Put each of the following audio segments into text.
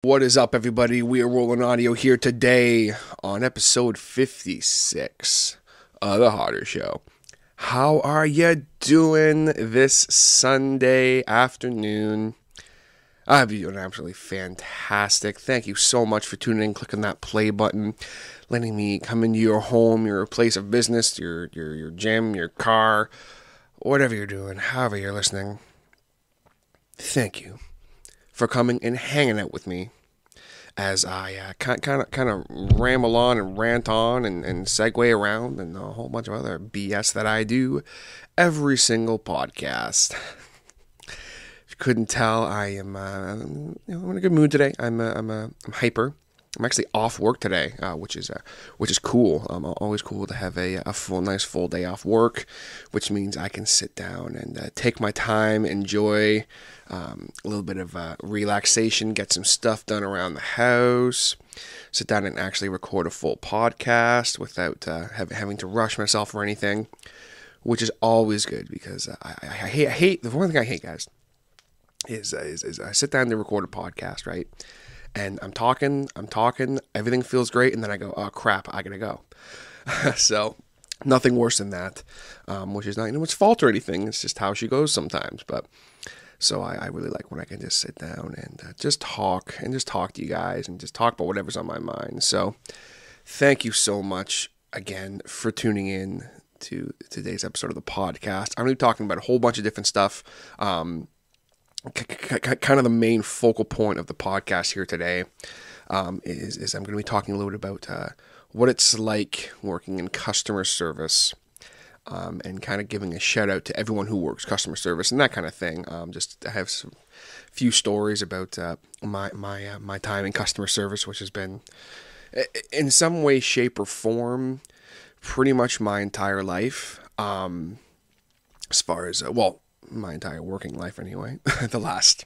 What is up, everybody? We are rolling audio here today on episode 56 of The Harder Show. How are you doing this Sunday afternoon? I hope you're doing absolutely fantastic. Thank you so much for tuning in, clicking that play button, letting me come into your home, your place of business, your gym, your car, whatever you're doing, however you're listening. Thank you for coming and hanging out with me as I kind of ramble on and rant on and segue around and a whole bunch of other BS that I do every single podcast. If you couldn't tell, I am I'm in a good mood today. I'm hyper. I'm actually off work today, which is cool. Always cool to have a nice full day off work, which means I can sit down and take my time, enjoy a little bit of relaxation, get some stuff done around the house, sit down and actually record a full podcast without having to rush myself or anything, which is always good because I hate the one thing I hate, guys, is I sit down to record a podcast, right? And I'm talking, everything feels great, and then I go, oh crap, I gotta go. So, nothing worse than that, which is not anyone's fault or anything, it's just how she goes sometimes, but, so I really like when I can just sit down and just talk to you guys, and just talk about whatever's on my mind. So, thank you so much, again, for tuning in to today's episode of the podcast. I'm going to be talking about a whole bunch of different stuff, kind of the main focal point of the podcast here today is I'm going to be talking a little bit about what it's like working in customer service, and kind of giving a shout out to everyone who works customer service and that kind of thing. Just I have some few stories about my time in customer service, which has been in some way, shape, or form pretty much my entire life. As far as my entire working life anyway, the last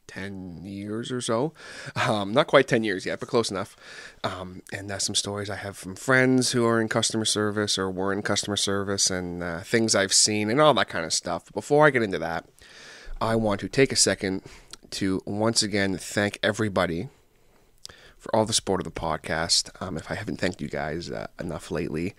10 years or so, not quite 10 years yet, but close enough, and that's some stories I have from friends who are in customer service or were in customer service, and things I've seen and all that kind of stuff. But before I get into that, I want to take a second to once again thank everybody for all the support of the podcast. If I haven't thanked you guys enough lately,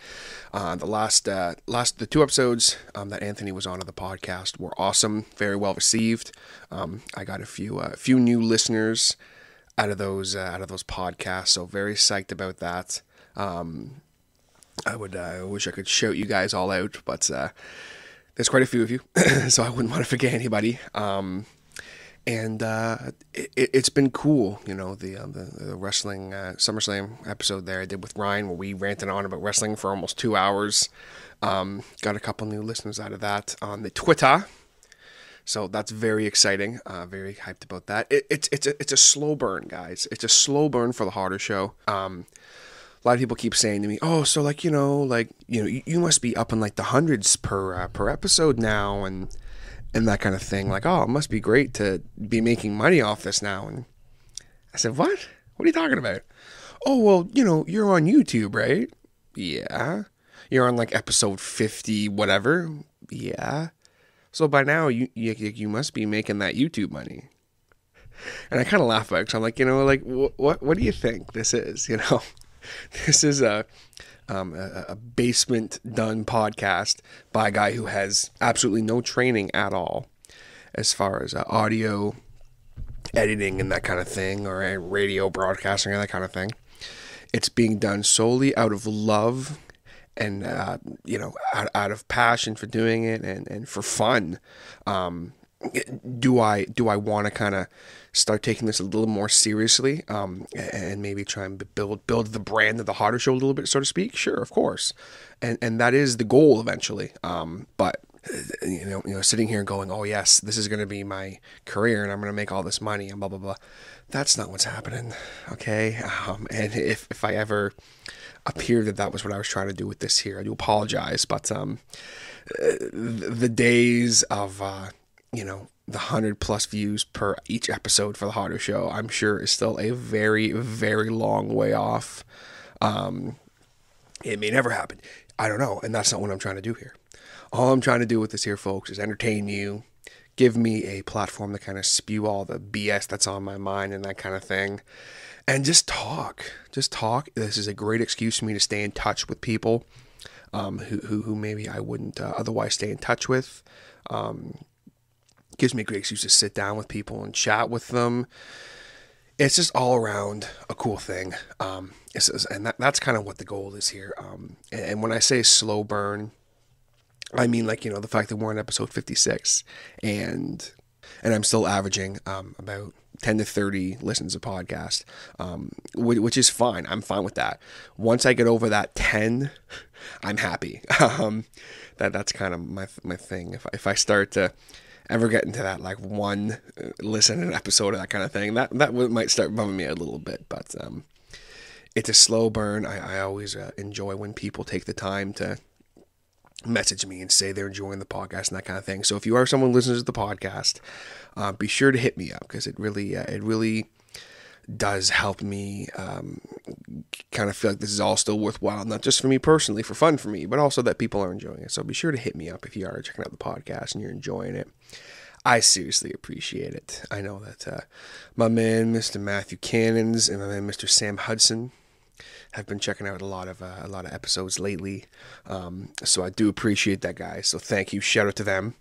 the two episodes that Anthony was on of the podcast were awesome, very well received. I got a few new listeners out of those podcasts, so very psyched about that. I wish I could shout you guys all out, but there's quite a few of you, so I wouldn't want to forget anybody. And it's been cool, the wrestling SummerSlam episode there I did with Ryan, where we ranted on about wrestling for almost 2 hours. Got a couple new listeners out of that on the Twitter, so that's very exciting. Very hyped about that. It's a slow burn, guys. It's a slow burn for the Harder Show. A lot of people keep saying to me, "Oh, so you must be up in like the hundreds per episode now," and that kind of thing. Like, oh, it must be great to be making money off this now. And I said, what? What are you talking about? Oh, well, you're on YouTube, right? Yeah. You're on like episode 50, whatever. Yeah. So by now you must be making that YouTube money. And I kind of laugh about it, because I'm like, what do you think this is? This is a basement done podcast by a guy who has absolutely no training at all as far as audio editing and that kind of thing, or radio broadcasting or that kind of thing. It's being done solely out of love and out of passion for doing it and for fun. Do I want to kind of start taking this a little more seriously, and maybe try and build the brand of the Harder Show a little bit, so to speak? Sure, of course, and that is the goal eventually. But sitting here going, oh yes, this is going to be my career and I'm going to make all this money and blah blah blah. That's not what's happening. Okay, and if I ever appeared that was what I was trying to do with this here, I do apologize. But the days of the 100+ views per each episode for the Harder Show, I'm sure is still a very, very long way off. It may never happen. I don't know. And that's not what I'm trying to do here. All I'm trying to do with this here, folks, is entertain you, give me a platform to kind of spew all the BS that's on my mind and that kind of thing. And just talk. This is a great excuse for me to stay in touch with people who maybe I wouldn't otherwise stay in touch with. Gives me a great excuse to sit down with people and chat with them. It's just all around a cool thing. And that's kind of what the goal is here. And when I say slow burn, I mean, like, the fact that we're on episode 56 and I'm still averaging about 10 to 30 listens a podcast, which is fine. I'm fine with that. Once I get over that 10, I'm happy. That's kind of my thing. If I start to ever get into that, like, one listen an episode of that kind of thing, that might start bumming me a little bit. But it's a slow burn. I always enjoy when people take the time to message me and say they're enjoying the podcast and that kind of thing. So if you are someone who listens to the podcast, be sure to hit me up, because it really does help me kind of feel like this is all still worthwhile, not just for me personally, for fun for me, but also that people are enjoying it. So be sure to hit me up if you are checking out the podcast and you're enjoying it. I seriously appreciate it. I know that my man Mr. Matthew Cannons and my man Mr. Sam Hudson have been checking out a lot of episodes lately, so I do appreciate that, guys. So thank you, shout out to them.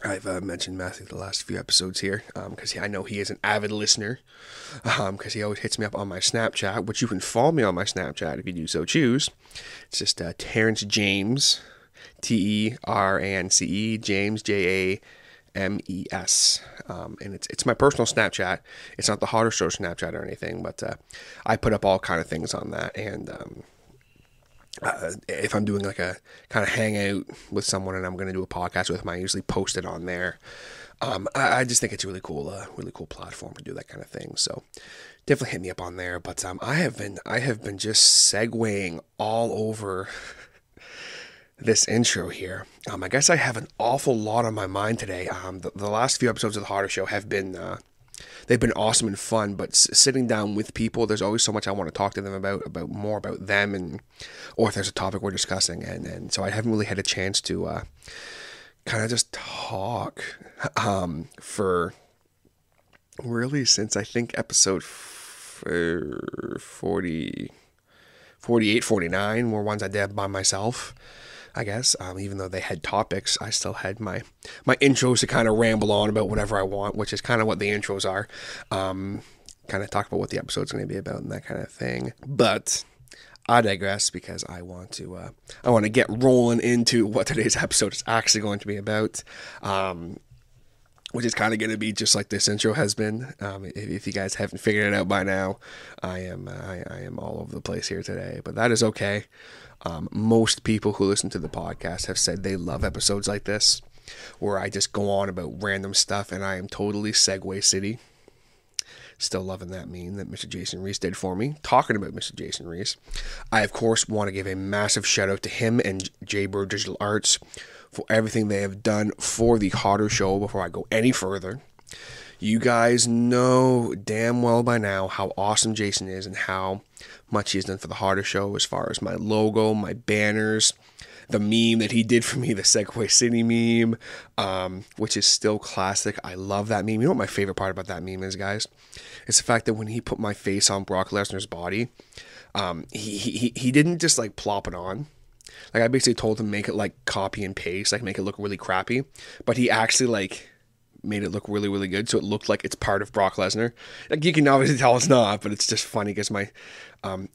I've mentioned Matthew the last few episodes here, because I know he is an avid listener, because he always hits me up on my Snapchat, which you can follow me on my Snapchat if you do so choose. It's just Terrence James, TERANCE, James, JAMES. And it's my personal Snapchat. It's not the Hotter Show Snapchat or anything, but I put up all kind of things on that. And if I'm doing like a kind of hangout with someone and I'm going to do a podcast with them, I usually post it on there. I just think it's a really cool platform to do that kind of thing. So definitely hit me up on there. But I have been just segueing all over this intro here. I guess I have an awful lot on my mind today. The last few episodes of the Hotter Show have been they've been awesome and fun, but sitting down with people, there's always so much I want to talk to them about more about them, and or if there's a topic we're discussing, and so I haven't really had a chance to kind of just talk for really since I think episode 48, 49 were ones I did by myself, I guess. Even though they had topics, I still had my intros to kind of ramble on about whatever I want, which is kind of what the intros are. Kind of talk about what the episode's going to be about and that kind of thing. But I digress, because I want to get rolling into what today's episode is actually going to be about. Which is kind of going to be just like this intro has been. If you guys haven't figured it out by now, I am all over the place here today, but that is okay. Most people who listen to the podcast have said they love episodes like this, where I just go on about random stuff, and I am totally Segway City. Still loving that meme that Mr. Jason Reese did for me. Talking about Mr. Jason Reese, I of course want to give a massive shout out to him and Jaybird Digital Arts for everything they have done for the Hotter Show. Before I go any further, you guys know damn well by now how awesome Jason is and how much he has done for the Hotter Show as far as my logo, my banners, the meme that he did for me, the Segway City meme, which is still classic. I love that meme. You know what my favorite part about that meme is, guys? It's the fact that when he put my face on Brock Lesnar's body, he didn't just like plop it on. Like, I basically told him make it like copy and paste, like make it look really crappy, but he actually like made it look really, really good, so it looked like it's part of Brock Lesnar. Like, you can obviously tell it's not, but it's just funny because my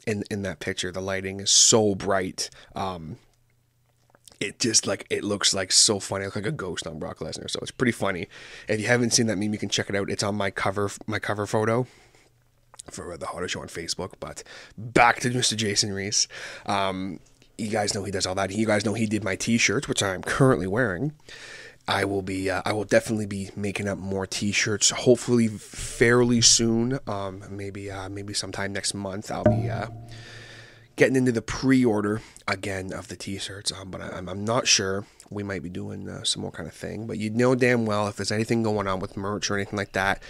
in that picture the lighting is so bright. It just like it looks like so funny. I look like a ghost on Brock Lesnar, so it's pretty funny. If you haven't seen that meme, you can check it out. It's on my cover photo for the Hotter Show on Facebook. But back to Mr. Jason Reese. You guys know he does all that. You guys know he did my t-shirts, which I'm currently wearing. I will definitely be making up more t-shirts, hopefully fairly soon. Maybe sometime next month. I'll be getting into the pre-order again of the t-shirts. But I'm not sure. We might be doing some more kind of thing. But you know damn well if there's anything going on with merch or anything like that,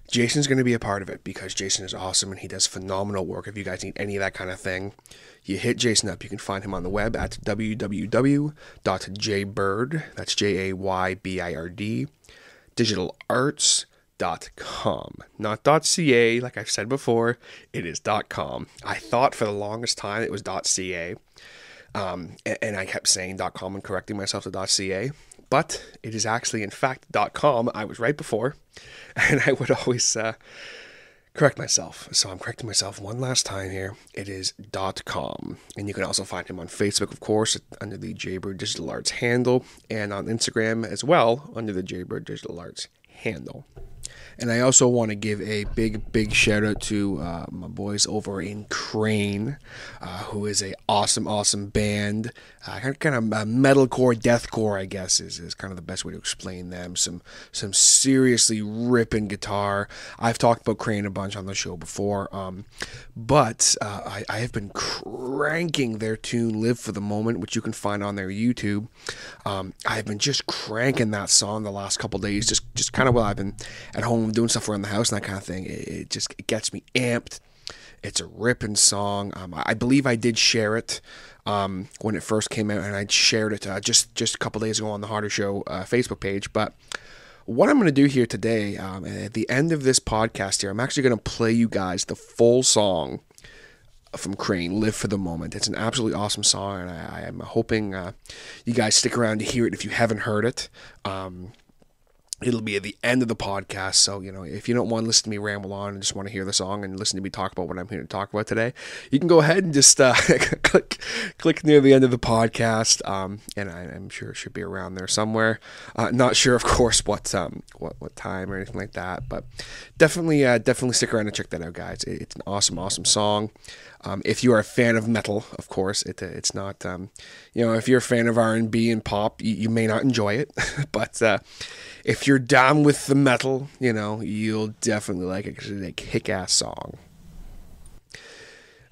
Jason's going to be a part of it because Jason is awesome and he does phenomenal work. If you guys need any of that kind of thing, you hit Jason up. You can find him on the web at www.jaybird, that's JAYBIRD, digitalarts.com. Not .ca, like I've said before, it is .com. I thought for the longest time it was .ca, and I kept saying .com and correcting myself to .ca, but it is actually, in fact, .com. I was right before, and I would always correct myself. So I'm correcting myself one last time here. It is .com. And you can also find him on Facebook, of course, under the Jaybird Digital Arts handle, and on Instagram as well, under the Jaybird Digital Arts handle. And I also want to give a big shout out to my boys over in Kraign, who is a awesome band. Kind of metalcore, deathcore, I guess, is kind of the best way to explain them. Some seriously ripping guitar. I've talked about Kraign a bunch on the show before, but I have been cranking their tune "Live for the Moment," which you can find on their YouTube. I've been just cranking that song the last couple days, just kind of while I've been at home doing stuff around the house and that kind of thing. It gets me amped. It's a ripping song. I believe I did share it when it first came out, and I shared it just a couple days ago on the Harder Show Facebook page. But what I'm going to do here today, at the end of this podcast here, I'm actually going to play you guys the full song from Kraign, "Live for the Moment." It's an absolutely awesome song, and I am hoping you guys stick around to hear it if you haven't heard it. It'll be at the end of the podcast, so, if you don't want to listen to me ramble on and just want to hear the song and listen to me talk about what I'm here to talk about today, you can go ahead and just click near the end of the podcast, and I'm sure it should be around there somewhere. Not sure, of course, what time or anything like that, but definitely stick around and check that out, guys. It's an awesome song. If you are a fan of metal, of course, it's not, if you're a fan of R&B and pop, you may not enjoy it, but if you're down with the metal, you'll definitely like it because it's a kick-ass song.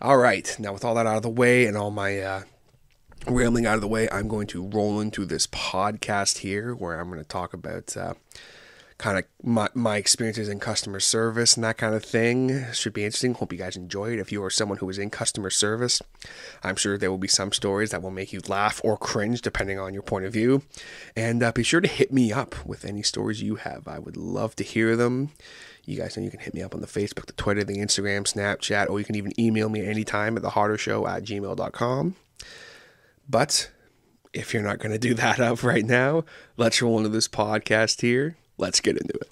All right, now with all that out of the way and all my rambling out of the way, I'm going to roll into this podcast here where I'm going to talk about kind of my experiences in customer service and that kind of thing. Should be interesting. Hope you guys enjoy it. If you are someone who is in customer service, I'm sure there will be some stories that will make you laugh or cringe depending on your point of view. And be sure to hit me up with any stories you have. I would love to hear them. You guys know you can hit me up on the Facebook, the Twitter, the Instagram, Snapchat, or you can even email me anytime at thehardershow@gmail.com. But if you're not going to do that up right now, let's roll into this podcast here. Let's get into it.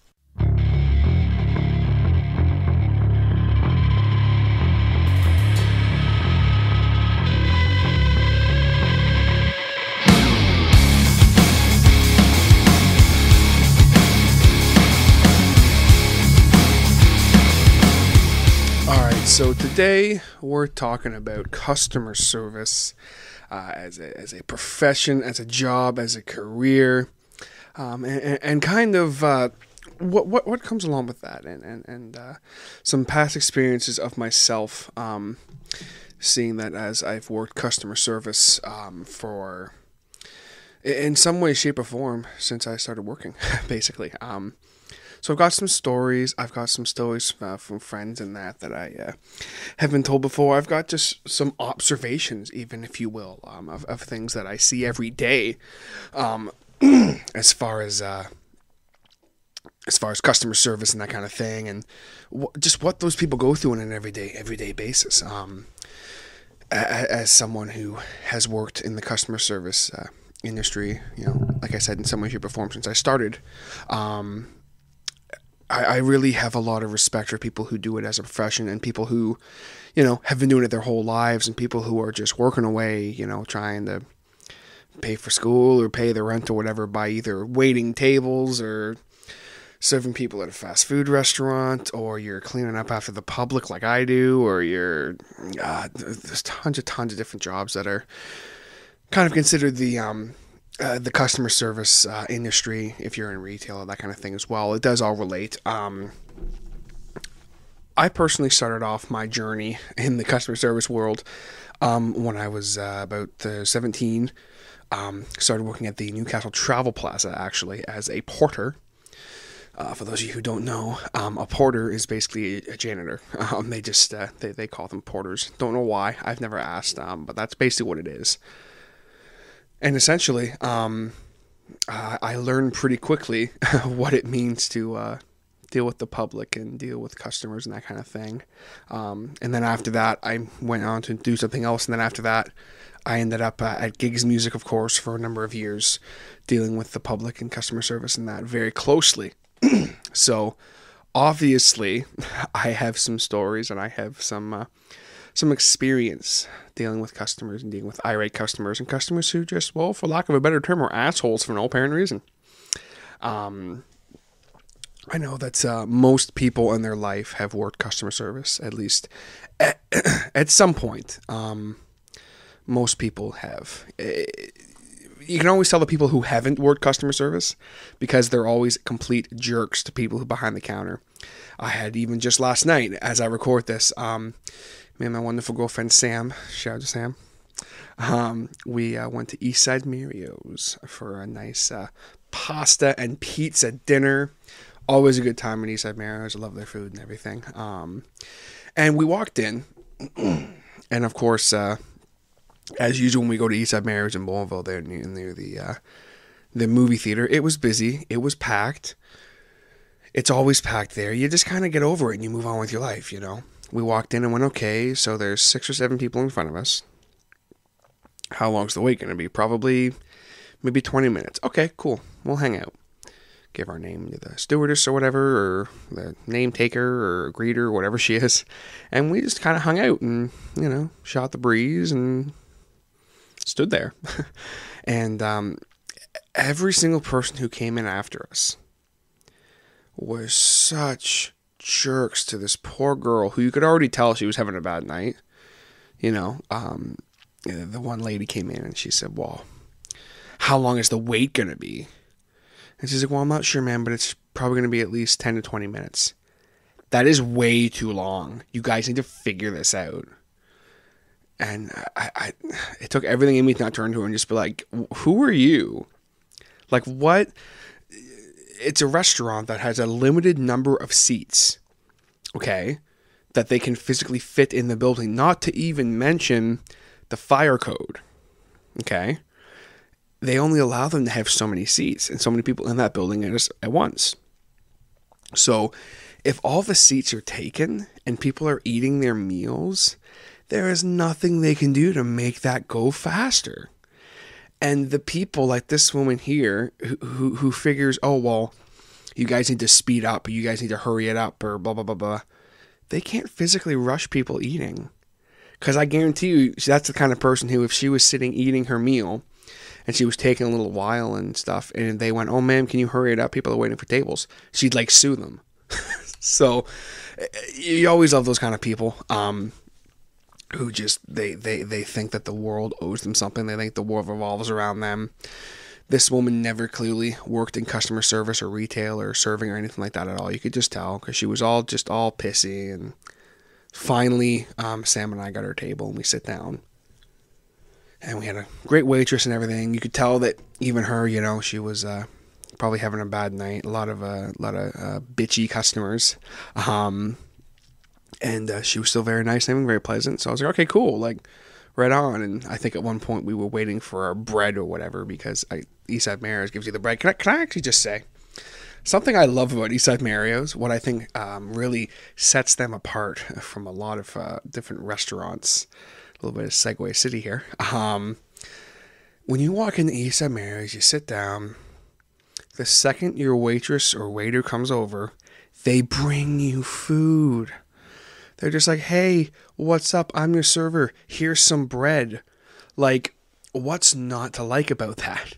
Alright, so today we're talking about customer service as a profession, as a job, as a career. And kind of what comes along with that, and some past experiences of myself, seeing that as I've worked customer service for in some way, shape, or form since I started working, basically. So I've got some stories. I've got some stories from friends and that I have been told before. I've got just some observations, even if you will, of things that I see every day. As far as customer service and that kind of thing, and just what those people go through on an everyday basis. As someone who has worked in the customer service industry, like I said, in some way, shape, or form since I started, I really have a lot of respect for people who do it as a profession, and people who, have been doing it their whole lives, and people who are just working away, trying to pay for school or pay the rent or whatever by either waiting tables or serving people at a fast food restaurant, or you're cleaning up after the public like I do, or you're there's tons of different jobs that are kind of considered the customer service industry if you're in retail, that kind of thing as well. It does all relate. I personally started off my journey in the customer service world when I was about 17. Started working at the Newcastle Travel Plaza, actually, as a porter. For those of you who don't know, a porter is basically a janitor. They just they call them porters. Don't know why. I've never asked, but that's basically what it is. And essentially, I learned pretty quickly what it means to deal with the public and deal with customers and that kind of thing. And then after that, I went on to do something else. And then after that, I ended up at Gigs Music, of course, for a number of years, dealing with the public and customer service and that very closely. So, obviously, I have some stories and I have some experience dealing with customers and dealing with irate customers and customers who just, well, for lack of a better term, are assholes for no apparent reason. I know that most people in their life have worked customer service, at least at some point. Most people have. You can always tell the people who haven't worked customer service because they're always complete jerks to people who behind the counter. I had even just last night, as I record this, me and my wonderful girlfriend Sam, shout out to Sam, we went to Eastside Mario's for a nice pasta and pizza dinner. Always a good time at Eastside Mario's. I love their food and everything. And we walked in, and of course, as usual, when we go to Eastside Mario's in Bonneville, there near the movie theater, it was busy. It was packed. It's always packed there. You just kind of get over it and you move on with your life, you know. We walked in and went, okay, so there's 6 or 7 people in front of us. How long's the wait going to be? Probably maybe 20 minutes. Okay, cool. We'll hang out. Give our name to the stewardess or whatever, or the name taker or greeter, whatever she is. And we just kind of hung out and, you know, shot the breeze and stood there. And every single person who came in after us was such jerks to this poor girl who you could already tell she was having a bad night. You know, the one lady came in and she said, well, how long is the wait going to be? And she's like, well, I'm not sure, man, but it's probably going to be at least 10 to 20 minutes. That is way too long. You guys need to figure this out. And it took everything in me to not turn to her and just be like, who are you? Like, what? It's a restaurant that has a limited number of seats, okay, that they can physically fit in the building, not to even mention the fire code, okay? They only allow them to have so many seats and so many people in that building at once. So if all the seats are taken and people are eating their meals, there is nothing they can do to make that go faster. And the people like this woman here who figures, oh, well, you guys need to speed up, or you guys need to hurry it up, or blah, blah, blah, blah. They can't physically rush people eating. Because I guarantee you, that's the kind of person who, if she was sitting eating her meal, and she was taking a little while and stuff, and they went, oh, ma'am, can you hurry it up? People are waiting for tables. She'd, like, sue them. So, you always love those kind of people. Who just, they think that the world owes them something. They think the world revolves around them. This woman never clearly worked in customer service or retail or serving or anything like that at all. You could just tell because she was all pissy. And finally, Sam and I got our table and we sit down. And we had a great waitress and everything. You could tell that even her, you know, she was probably having a bad night. A lot of bitchy customers. And she was still very nice and very pleasant. So I was like, okay, cool. Like, right on. And I think at one point we were waiting for our bread or whatever because Eastside Mario's gives you the bread. Can I actually just say something I love about Eastside Mario's? What I think really sets them apart from a lot of different restaurants. A little bit of Segway City here. When you walk into Eastside Mario's, you sit down. The second your waitress or waiter comes over, they bring you food. They're just like, hey, what's up? I'm your server. Here's some bread. Like, what's not to like about that?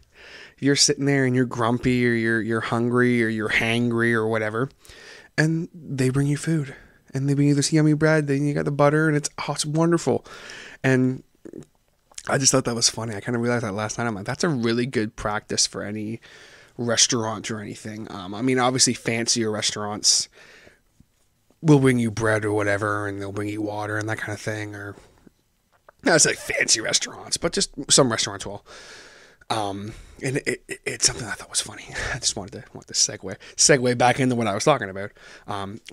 You're sitting there and you're grumpy or you're hungry or you're hangry or whatever. And they bring you food. And they bring you this yummy bread. Then you got the butter and it's wonderful. And I just thought that was funny. I kind of realized that last night. I'm like, that's a really good practice for any restaurant or anything. I mean, obviously fancier restaurants will bring you bread or whatever, and they'll bring you water and that kind of thing. Or not like fancy restaurants, but just some restaurants will. And it's something I thought was funny. I just wanted to segue back into what I was talking about.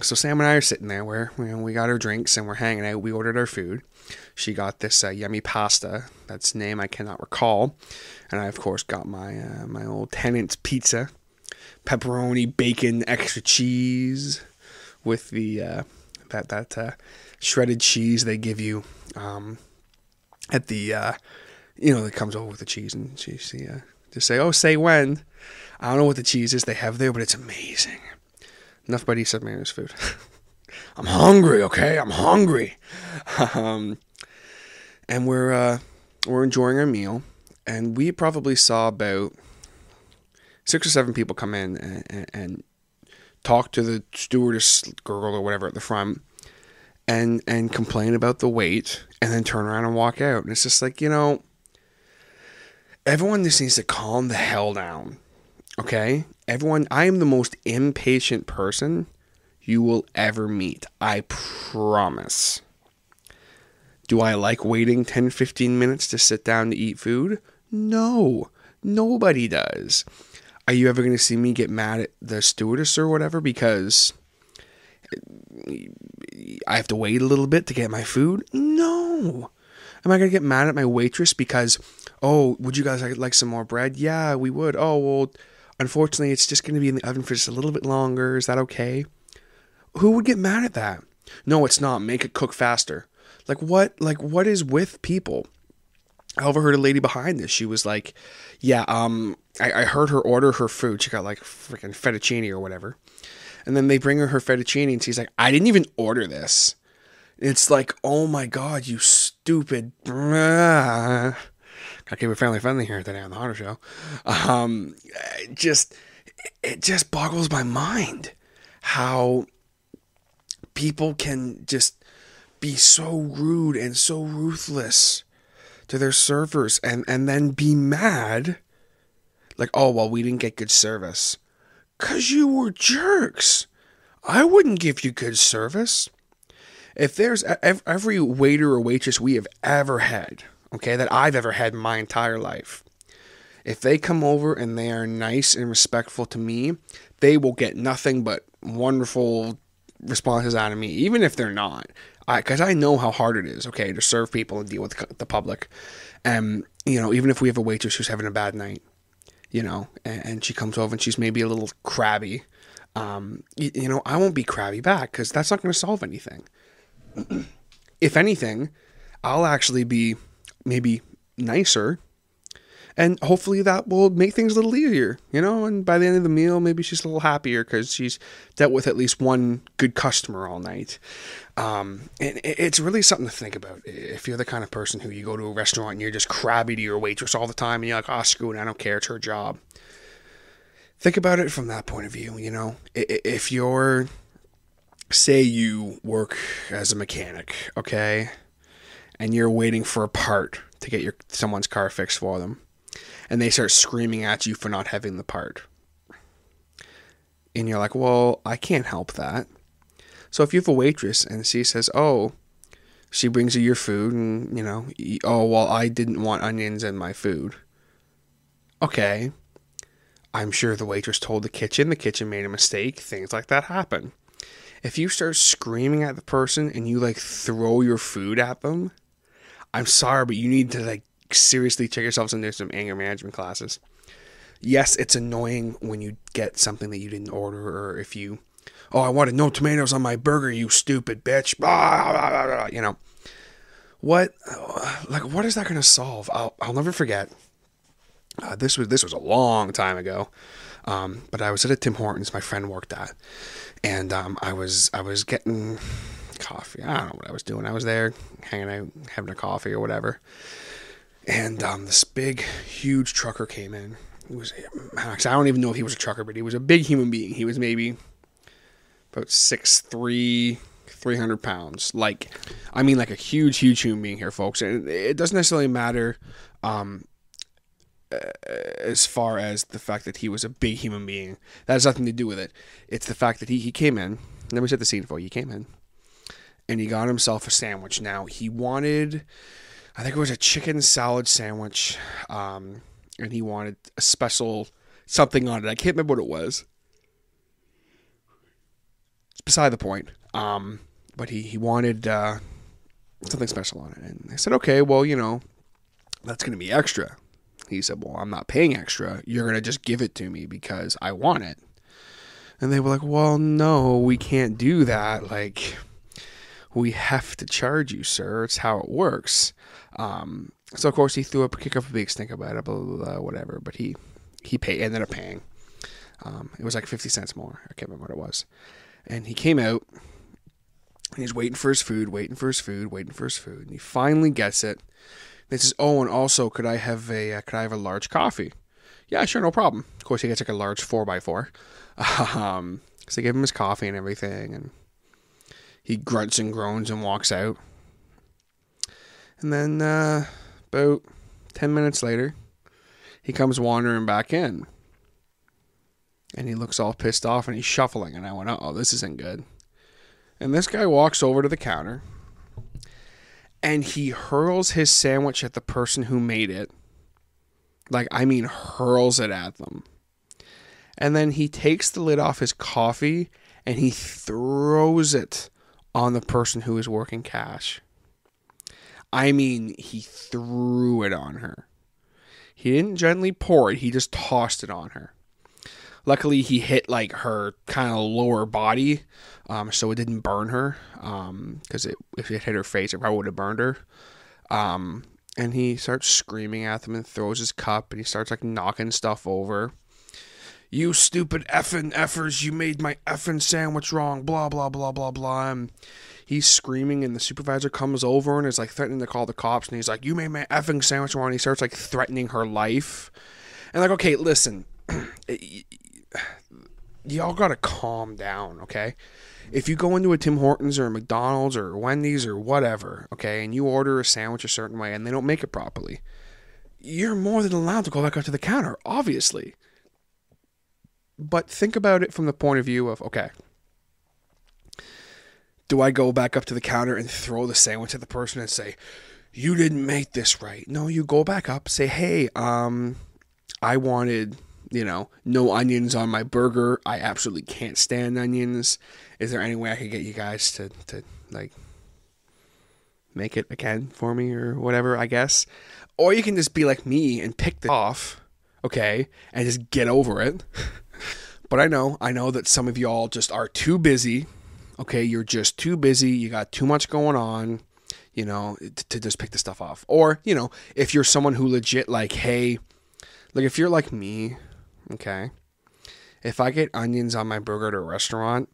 So Sam and I are sitting there where we got our drinks and we're hanging out. We ordered our food. She got this yummy pasta. That's name I cannot recall. And I of course got my my old Tenant's pizza, pepperoni, bacon, extra cheese, with the that shredded cheese they give you at the that comes over with the cheese, and she just say, "Oh, say when." I don't know what the cheese is they have there, but it's amazing. Enough about East Mariners food. I'm hungry, okay? I'm hungry. And we're enjoying our meal, and we probably saw about 6 or 7 people come in and talk to the stewardess girl or whatever at the front, and complain about the wait, and then turn around and walk out. And it's just like, everyone just needs to calm the hell down, okay? Everyone, I am the most impatient person you will ever meet. I promise. Do I like waiting 10, 15 minutes to sit down to eat food? No, nobody does. Are you ever going to see me get mad at the stewardess or whatever because I have to wait a little bit to get my food? No. Am I going to get mad at my waitress because, oh, would you guys like some more bread? Yeah, we would. Oh, well, unfortunately, it's just going to be in the oven for just a little bit longer. Is that okay? Who would get mad at that? No, it's not. Make it cook faster. What is with people? I overheard a lady behind this. She was like, yeah, I heard her order her food. She got like freaking fettuccine or whatever. And then they bring her fettuccine and she's like, I didn't even order this. It's like, oh my God, you stupid. Gotta keep it family friendly here today on the Hunter Show. It just boggles my mind how people can just be so rude and so ruthless to their servers and then be mad. Like, oh, well, we didn't get good service. 'Cause you were jerks. I wouldn't give you good service. If there's every waiter or waitress we have ever had, okay, that I've ever had in my entire life, if they come over and they are nice and respectful to me, they will get nothing but wonderful responses out of me, even if they're not. Because I know how hard it is, okay, to serve people and deal with the public. Even if we have a waitress who's having a bad night, and she comes over and she's maybe a little crabby, I won't be crabby back because that's not going to solve anything. If anything, I'll actually be maybe nicer, and hopefully that will make things a little easier, and by the end of the meal, maybe she's a little happier because she's dealt with at least one good customer all night. And it's really something to think about. If you're the kind of person who you go to a restaurant and you're just crabby to your waitress all the time and you're like, oh, screw it, I don't care, it's her job. Think about it from that point of view, If you're, say you work as a mechanic, okay, and you're waiting for a part to get someone's car fixed for them, and they start screaming at you for not having the part. And you're like, well, I can't help that. So if you have a waitress and she says, oh, she brings you your food and, oh, well, I didn't want onions in my food. Okay. I'm sure the waitress told the kitchen made a mistake. Things like that happen. If you start screaming at the person and you throw your food at them, I'm sorry, but you need to seriously check yourselves into some anger management classes. Yes, it's annoying when you get something that you didn't order, or if you, oh, I wanted no tomatoes on my burger, you stupid bitch. Blah, blah, blah, blah. What is that going to solve? I'll never forget. This was a long time ago. But I was at a Tim Hortons my friend worked at, and I was getting coffee. I don't know what I was doing. I was there hanging out, having a coffee or whatever. And this big, huge trucker came in. I don't even know if he was a trucker, but he was a big human being. He was maybe about 6'3", 300 pounds. Like a huge, huge human being here, folks. And it doesn't necessarily matter as far as the fact that he was a big human being. That has nothing to do with it. It's the fact that he came in. Let me set the scene for you. He came in, and he got himself a sandwich. Now, he wanted, I think it was a chicken salad sandwich, and and he wanted a special something on it. I can't remember what it was. It's beside the point. But he wanted something special on it. And I said, okay, well, that's going to be extra. He said, well, I'm not paying extra. You're going to just give it to me because I want it. And they were like, well, no, we can't do that. Like, we have to charge you, sir. It's how it works. So, of course, he kicked up a big stink about it, blah, blah, blah, whatever. But he ended up paying. It was like 50 cents more. I can't remember what it was. And he came out, and he's waiting for his food. And he finally gets it. And he says, oh, and also, could I have a large coffee? Yeah, sure, no problem. Of course, he gets like a large 4x4. So they give him his coffee and everything, and he grunts and groans and walks out. And then about 10 minutes later, he comes wandering back in. And he looks all pissed off and he's shuffling. And I went, uh-oh, this isn't good. And this guy walks over to the counter. And he hurls his sandwich at the person who made it. Like, I mean, hurls it at them. And then he takes the lid off his coffee and he throws it on the person who is working cash. I mean, he threw it on her. He didn't gently pour it. He just tossed it on her. Luckily, he hit like her kind of lower body, so it didn't burn her. Because if it hit her face, it probably would have burned her. And he starts screaming at them and throws his cup, and he starts like knocking stuff over. You stupid effing effers, you made my effing sandwich wrong, blah, blah, blah, blah, blah. And he's screaming, and the supervisor comes over and is like threatening to call the cops, and he's like, you made my effing sandwich wrong. And he starts like threatening her life. And like, okay, listen, y'all gotta calm down, okay? If you go into a Tim Hortons or a McDonald's or Wendy's or whatever, okay, and you order a sandwich a certain way and they don't make it properly, you're more than allowed to go back up to the counter, obviously. But think about it from the point of view of, okay, do I go back up to the counter and throw the sandwich at the person and say, you didn't make this right? No, you go back up, say, hey, I wanted, no onions on my burger. I absolutely can't stand onions. Is there any way I could get you guys to like, make it again for me or whatever, I guess? Or you can just be like me and pick this off, okay, and just get over it. But I know that some of y'all just are too busy, okay? You're just too busy. You got too much going on, to just pick the stuff off. Or, if you're someone who legit like, hey, like if you're like me, okay, if I get onions on my burger at a restaurant,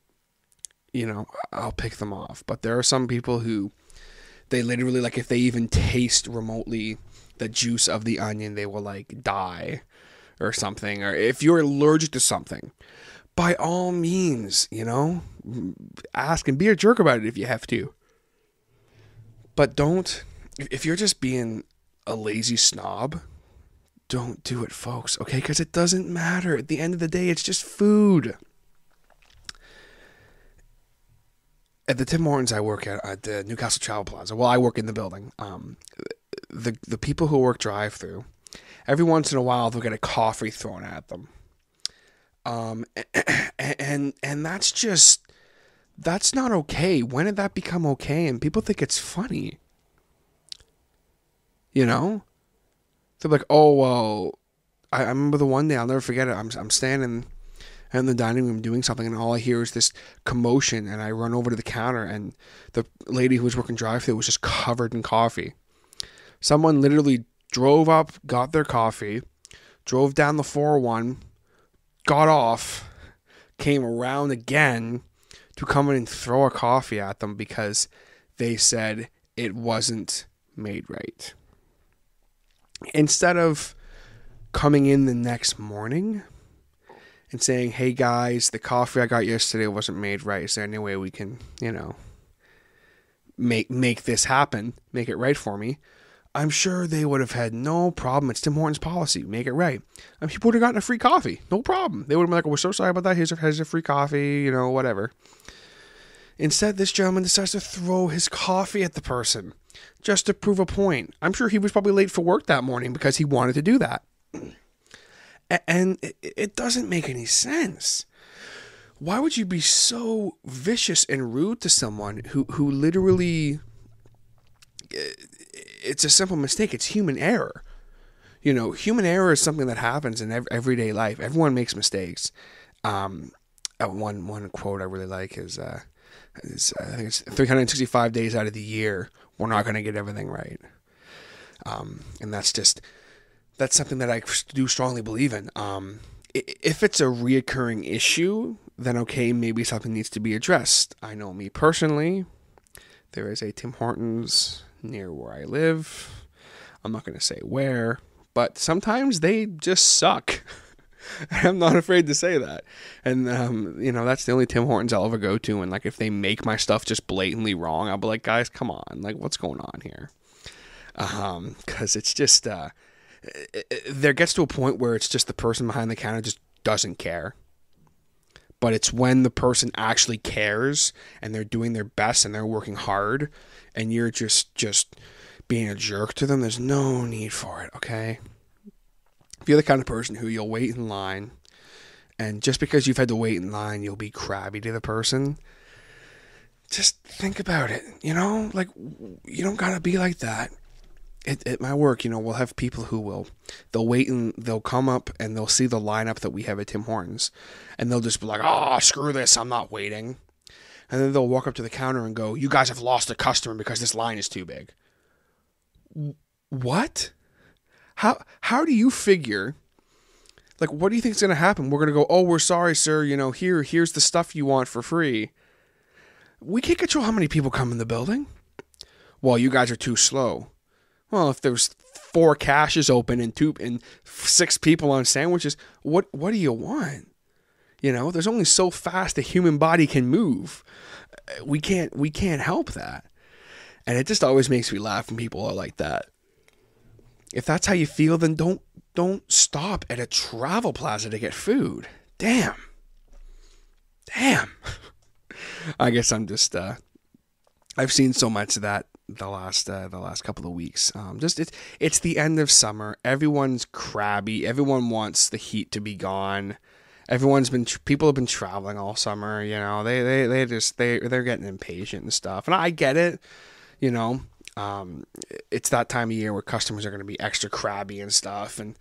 I'll pick them off. But there are some people who, they literally, like if they even taste remotely the juice of the onion, they will like die or something. Or if you're allergic to something, by all means, ask and be a jerk about it if you have to. But don't, if you're just being a lazy snob, don't do it, folks, okay? Because it doesn't matter. At the end of the day, it's just food. At the Tim Hortons I work at the Newcastle Travel Plaza, well, I work in the building. The people who work drive-through, every once in a while, they'll get a coffee thrown at them. And that's not okay. When did that become okay? And people think it's funny. They're like, oh, well, I remember the one day, I'll never forget it. I'm standing in the dining room doing something, and all I hear is this commotion, and I run over to the counter, and the lady who was working drive-thru was just covered in coffee. Someone literally drove up, got their coffee, drove down the 401, got off, came around again to come in and throw a coffee at them because they said it wasn't made right. Instead of coming in the next morning and saying, hey guys, the coffee I got yesterday wasn't made right. Is there any way we can, make this happen, make it right for me? I'm sure they would have had no problem. It's Tim Hortons policy. Make it right. And people would have gotten a free coffee. No problem. They would have been like, oh, we're so sorry about that. Here's a free coffee, whatever. Instead, this gentleman decides to throw his coffee at the person just to prove a point. I'm sure he was probably late for work that morning because he wanted to do that. And it doesn't make any sense. Why would you be so vicious and rude to someone who literally, it's a simple mistake. It's human error. You know, human error is something that happens in everyday life. Everyone makes mistakes. One quote I really like is I think it's 365 days out of the year, we're not going to get everything right. And that's something that I do strongly believe in. If it's a reoccurring issue, then okay, maybe something needs to be addressed. I know me personally, there is a Tim Hortons near where I live. I'm not going to say where, but sometimes they just suck. I'm not afraid to say that. And, that's the only Tim Hortons I'll ever go to. And, like, if they make my stuff just blatantly wrong, I'll be like, guys, come on. Like, what's going on here? Because it's just, there gets to a point where it's just the person behind the counter just doesn't care. But it's when the person actually cares and they're doing their best and they're working hard and you're just being a jerk to them, there's no need for it, okay? If you're the kind of person who you'll wait in line, and just because you've had to wait in line, you'll be crabby to the person, just think about it, Like, you don't gotta be like that. At my work, we'll have people who they'll wait and they'll come up and they'll see the lineup that we have at Tim Hortons, and they'll just be like, oh, screw this, I'm not waiting. And then they'll walk up to the counter and go, you guys have lost a customer because this line is too big. What? How do you figure, like, what do you think is going to happen? We're going to go, oh, we're sorry, sir, here's the stuff you want for free. We can't control how many people come in the building. Well, you guys are too slow. Well, if there's 4 caches open and 6 people on sandwiches, what do you want? There's only so fast a human body can move. We can't help that. And it just always makes me laugh when people are like that. If that's how you feel, then don't stop at a travel plaza to get food. Damn. I guess I'm just I've seen so much of that the last couple of weeks. It's the end of summer. Everyone's crabby. Everyone wants the heat to be gone. People have been traveling all summer. They're getting impatient and stuff. And I get it. It's that time of year where customers are going to be extra crabby and stuff. And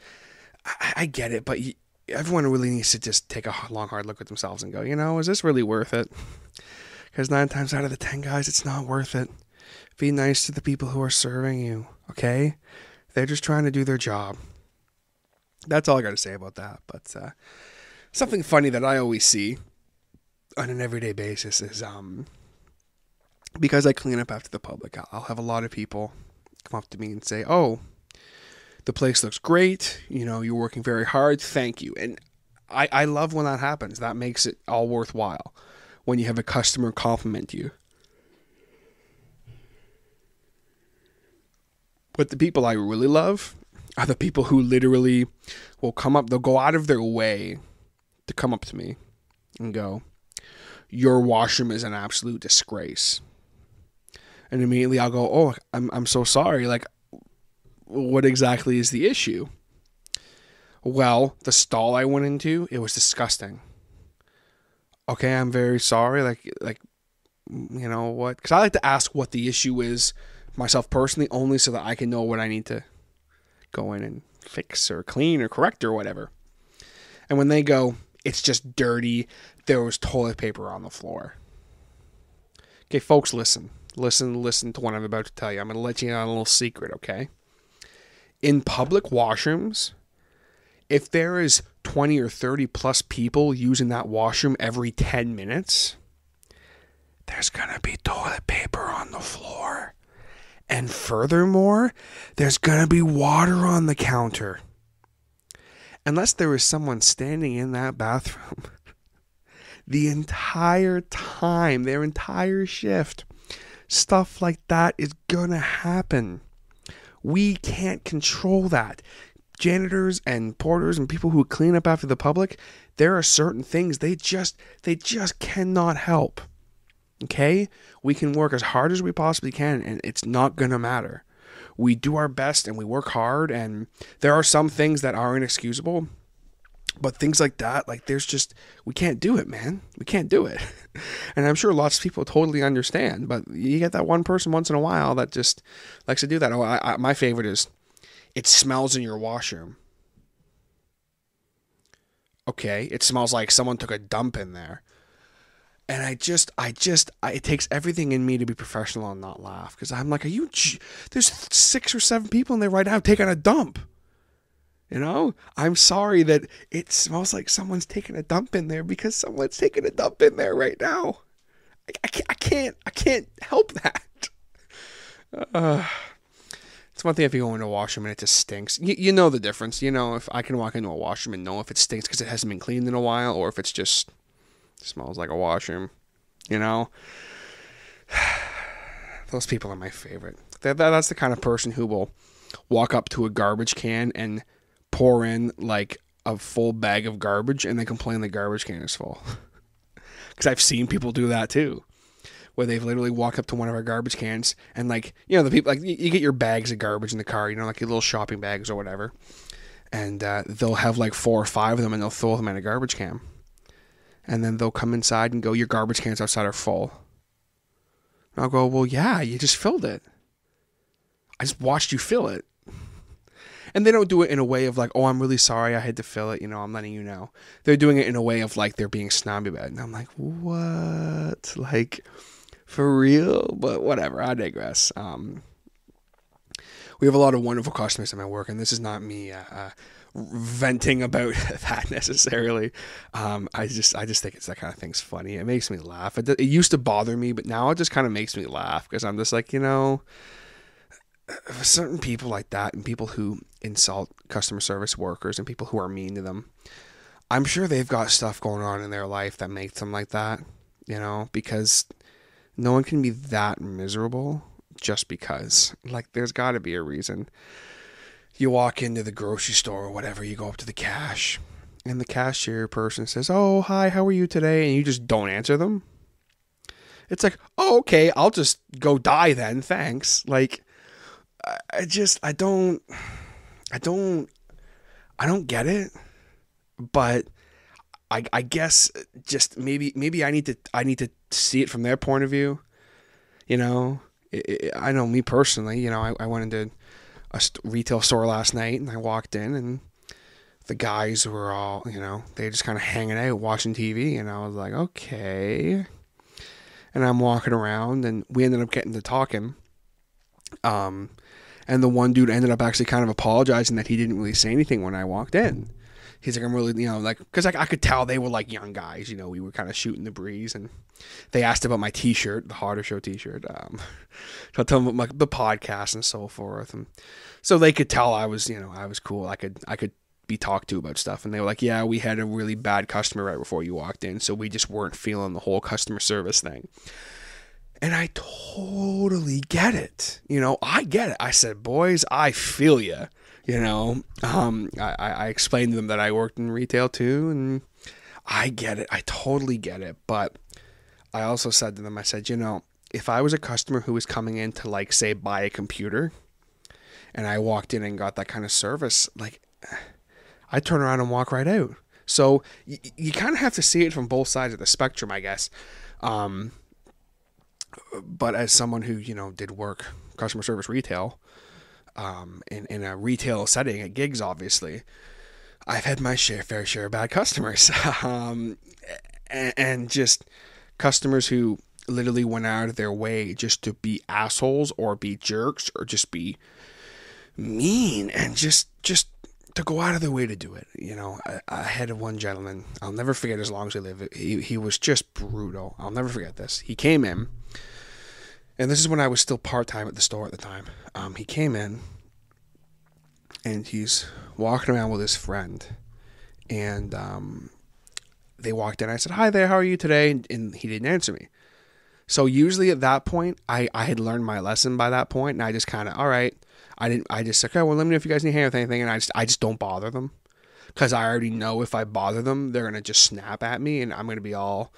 I get it, but everyone really needs to just take a long, hard look at themselves and go, is this really worth it? Because 9 times out of the 10, guys, it's not worth it. Be nice to the people who are serving you, okay? They're just trying to do their job. That's all I got to say about that. But something funny that I always see on an everyday basis is because I clean up after the public, I'll have a lot of people come up to me and say, oh, the place looks great. You're working very hard. Thank you. And I love when that happens. That makes it all worthwhile when you have a customer compliment you. But the people I really love are the people who literally will come up, they'll go out of their way to come up to me and go, your washroom is an absolute disgrace. And immediately I'll go, oh, I'm so sorry. Like, what exactly is the issue? Well, the stall I went into, it was disgusting. Okay, I'm very sorry. Like, what? Because I like to ask what the issue is myself personally, only so that I can know what I need to go in and fix or clean or correct or whatever. And when they go, it's just dirty, there was toilet paper on the floor. Okay, folks, listen to what I'm about to tell you. I'm going to let you in on a little secret, okay? In public washrooms, if there is 20 or 30 plus people using that washroom every 10 minutes, there's going to be toilet paper on the floor. And furthermore, there's going to be water on the counter. Unless there is someone standing in that bathroom the entire time, their entire shift, stuff like that is going to happen. We can't control that. Janitors and porters and people who clean up after the public, there are certain things they just cannot help. Okay? We can work as hard as we possibly can, and it's not going to matter. we do our best and we work hard, and there are some things that are inexcusable, but things like that, like we can't do it, man. We can't do it. And I'm sure lots of people totally understand, but you get that one person once in a while that just likes to do that. My favorite is, it smells in your washroom. Okay, it smells like someone took a dump in there. And it takes everything in me to be professional and not laugh. Because I'm like, there's 6 or 7 people in there right now taking a dump. I'm sorry that it smells like someone's taking a dump in there, because someone's taking a dump in there right now. I can't help that. It's one thing if you go into a washroom and it just stinks. You know the difference. If I can walk into a washroom and know if it stinks because it hasn't been cleaned in a while, or if it's just smells like a washroom. Those people are my favorite. That's the kind of person who will walk up to a garbage can and pour in like a full bag of garbage and then complain the garbage can is full. Because I've seen people do that too, where they've literally walked up to one of our garbage cans and the people, like, you get your bags of garbage in the car, like your little shopping bags or whatever, and they'll have like 4 or 5 of them and they'll throw them in a garbage can, and then they'll come inside and go, your garbage cans outside are full. And I'll go, well, yeah, you just filled it. I just watched you fill it. And they don't do it in a way of like, oh, I'm really sorry I had to fill it, I'm letting you know. They're doing it in a way of like they're being snobby about it. And I'm like, what? Like, for real? But whatever, I digress. We have a lot of wonderful customers at my work, and this is not me venting about that necessarily. I just think it's that kind of thing's funny. It makes me laugh. It used to bother me, but now it just kind of makes me laugh, because I'm just like, certain people like that, and people who insult customer service workers and people who are mean to them, I'm sure they've got stuff going on in their life that makes them like that, because no one can be that miserable just because. Like, there's got to be a reason. You walk into the grocery store or whatever, you go up to the cash, and the cashier person says, oh, hi, how are you today? And you just don't answer them. It's like, oh, okay, I'll just go die then, thanks. Like, I don't get it, but I guess just maybe I need to see it from their point of view. I know me personally, I went into a retail store last night, and I walked in, and the guys were all, they just kind of hanging out watching TV, and I was like, okay. And I'm walking around, and we ended up getting to talking. And the one dude ended up actually kind of apologizing that he didn't really say anything when I walked in. He's like, I'm really, because I could tell they were like young guys, we were kind of shooting the breeze, and they asked about my t-shirt, the Harder Show t-shirt. So I told them about the podcast and so forth. And so they could tell I was, I was cool. I could be talked to about stuff. And they were like, yeah, we had a really bad customer right before you walked in, so we just weren't feeling the whole customer service thing. And I totally get it. I get it. I said, boys, I feel you. I explained to them that I worked in retail too, and I get it. I totally get it. But I also said to them, I said, if I was a customer who was coming in to, like, say, buy a computer, and I walked in and got that kind of service, like, I'd turn around and walk right out. So you kind of have to see it from both sides of the spectrum, I guess. But as someone who, did work customer service retail, in a retail setting at gigs, obviously, I've had my fair share of bad customers. And just customers who literally went out of their way just to be assholes or be jerks or just be mean and just to go out of their way to do it. I had one gentleman, I'll never forget as long as I live. He was just brutal. I'll never forget this. He came in, and this is when I was still part-time at the store at the time. He came in, and he's walking around with his friend, and they walked in. I said, hi there, how are you today? And he didn't answer me. So usually at that point, I had learned my lesson by that point, and I just kind of, all right. I just said, okay, well, let me know if you guys need help with anything, and I just don't bother them, because I already know if I bother them, they're going to just snap at me, and I'm going to be all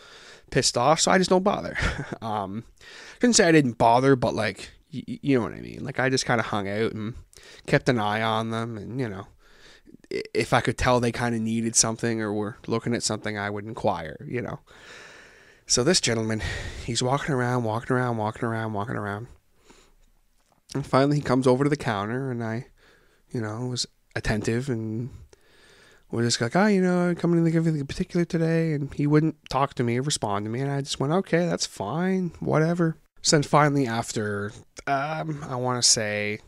pissed off, so I just don't bother. Couldn't say I didn't bother, but, like, You know what I mean? Like, I just kind of hung out and kept an eye on them, and, you know, if I could tell they kind of needed something or were looking at something, I would inquire, you know. So this gentleman, he's walking around. And finally he comes over to the counter, and I, you know, was attentive and was just like, oh, you know, I'm coming to think of anything in particular today. And he wouldn't talk to me or respond to me. And I just went, okay, that's fine, whatever. So then finally after, I want to say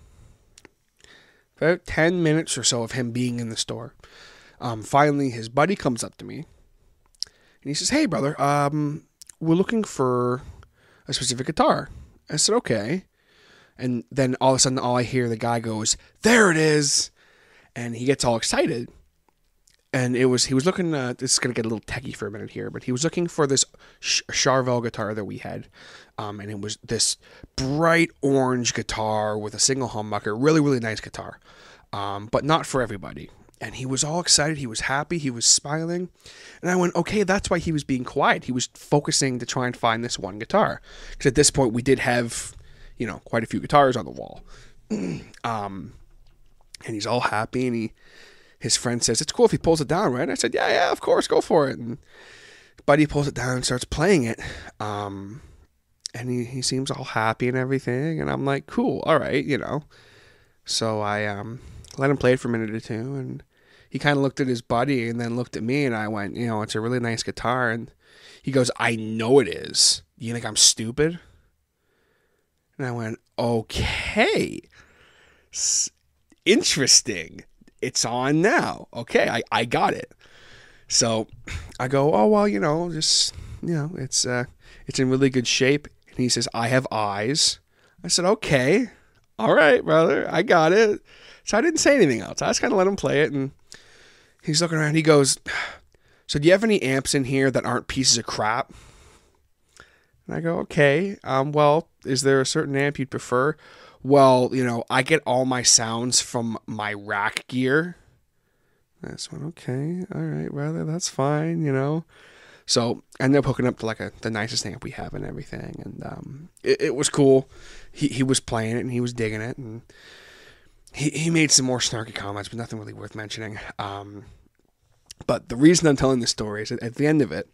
about 10 minutes or so of him being in the store, finally his buddy comes up to me and he says, hey brother, we're looking for a specific guitar. I said, okay. And then all of a sudden, all I hear, the guy goes, there it is. And he gets all excited. And he was looking, this is going to get a little techie for a minute here, but he was looking for this Charvel guitar that we had. And it was this bright orange guitar with a single humbucker, really, really nice guitar. But not for everybody. And he was all excited. He was happy. He was smiling. And I went, okay, that's why he was being quiet. He was focusing to try and find this one guitar. Because at this point, we did have, you know, quite a few guitars on the wall. And he's all happy. And his friend says, it's cool if he pulls it down, right? And I said, yeah, of course, go for it. And buddy pulls it down and starts playing it. And he seems all happy and everything. And I'm like, cool, all right, you know. So I let him play it for a minute or two. And he kind of looked at his buddy and then looked at me, and I went, you know, it's a really nice guitar. And he goes, I know it is. You think I'm stupid? And I went, okay. Interesting. It's on now. Okay, I got it. So I go, oh, well, you know, just, you know, it's in really good shape. And he says, I have eyes. I said, okay. All right, brother. I got it. So I didn't say anything else. I just kind of let him play it, and he's looking around. He goes, so do you have any amps in here that aren't pieces of crap? And I go, okay. Well, is there a certain amp you'd prefer? Well, you know, I get all my sounds from my rack gear. I just went, okay. All right, brother. That's fine, you know. So I ended up hooking up to like the nicest amp we have and everything. And it was cool. He was playing it, and he was digging it, and he made some more snarky comments, but nothing really worth mentioning. But the reason I'm telling this story is at the end of it,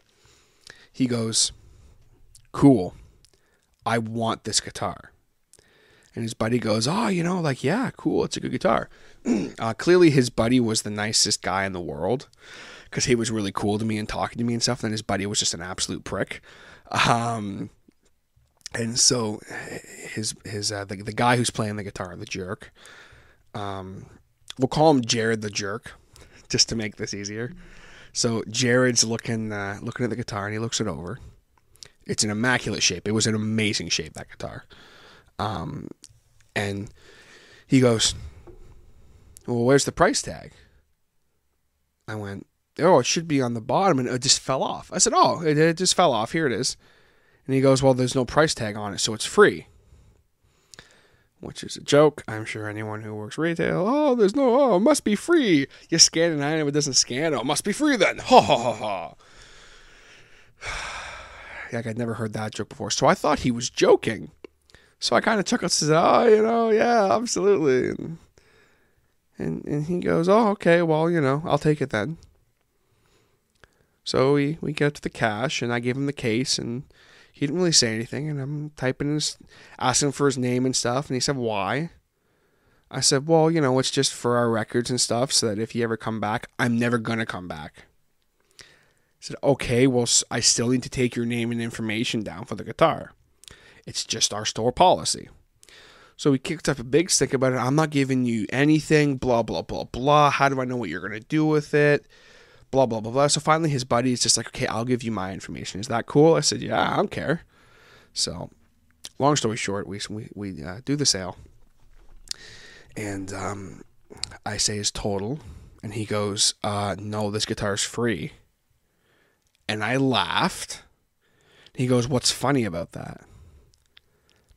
he goes, cool, I want this guitar. And his buddy goes, oh, you know, like, yeah, cool, it's a good guitar. Clearly his buddy was the nicest guy in the world, because he was really cool to me and talking to me and stuff, and his buddy was just an absolute prick. And so the guy who's playing the guitar, the jerk, we'll call him Jared the jerk, just to make this easier. So Jared's looking at the guitar, and he looks it over. It's in immaculate shape. It was an amazing shape, that guitar. And he goes, well, where's the price tag? I went, oh, it should be on the bottom, and it just fell off. I said, oh, it just fell off. Here it is. And he goes, well, there's no price tag on it, so it's free. Which is a joke. I'm sure anyone who works retail, it must be free. You scan an item, it doesn't scan. Oh, it must be free then. Ha ha ha ha. Like, I'd never heard that joke before. So I thought he was joking. So I kind of chuckled and said, oh, you know, yeah, absolutely. And he goes, oh, okay, well, you know, I'll take it then. So we get to the cash, and I give him the case, and he didn't really say anything, and I'm asking for his name and stuff, and he said, why? I said, well, you know, it's just for our records and stuff, so that if you ever come back, I'm never going to come back. He said, okay, well, I still need to take your name and information down for the guitar. It's just our store policy. So he kicked up a big stick about it. I'm not giving you anything, blah, blah, blah, blah. How do I know what you're going to do with it? Blah, blah, blah, blah. So finally his buddy is just like, okay, I'll give you my information. Is that cool? I said, yeah, I don't care. So long story short, we do the sale. And I say his total. And he goes, no, this guitar's free. And I laughed. He goes, what's funny about that?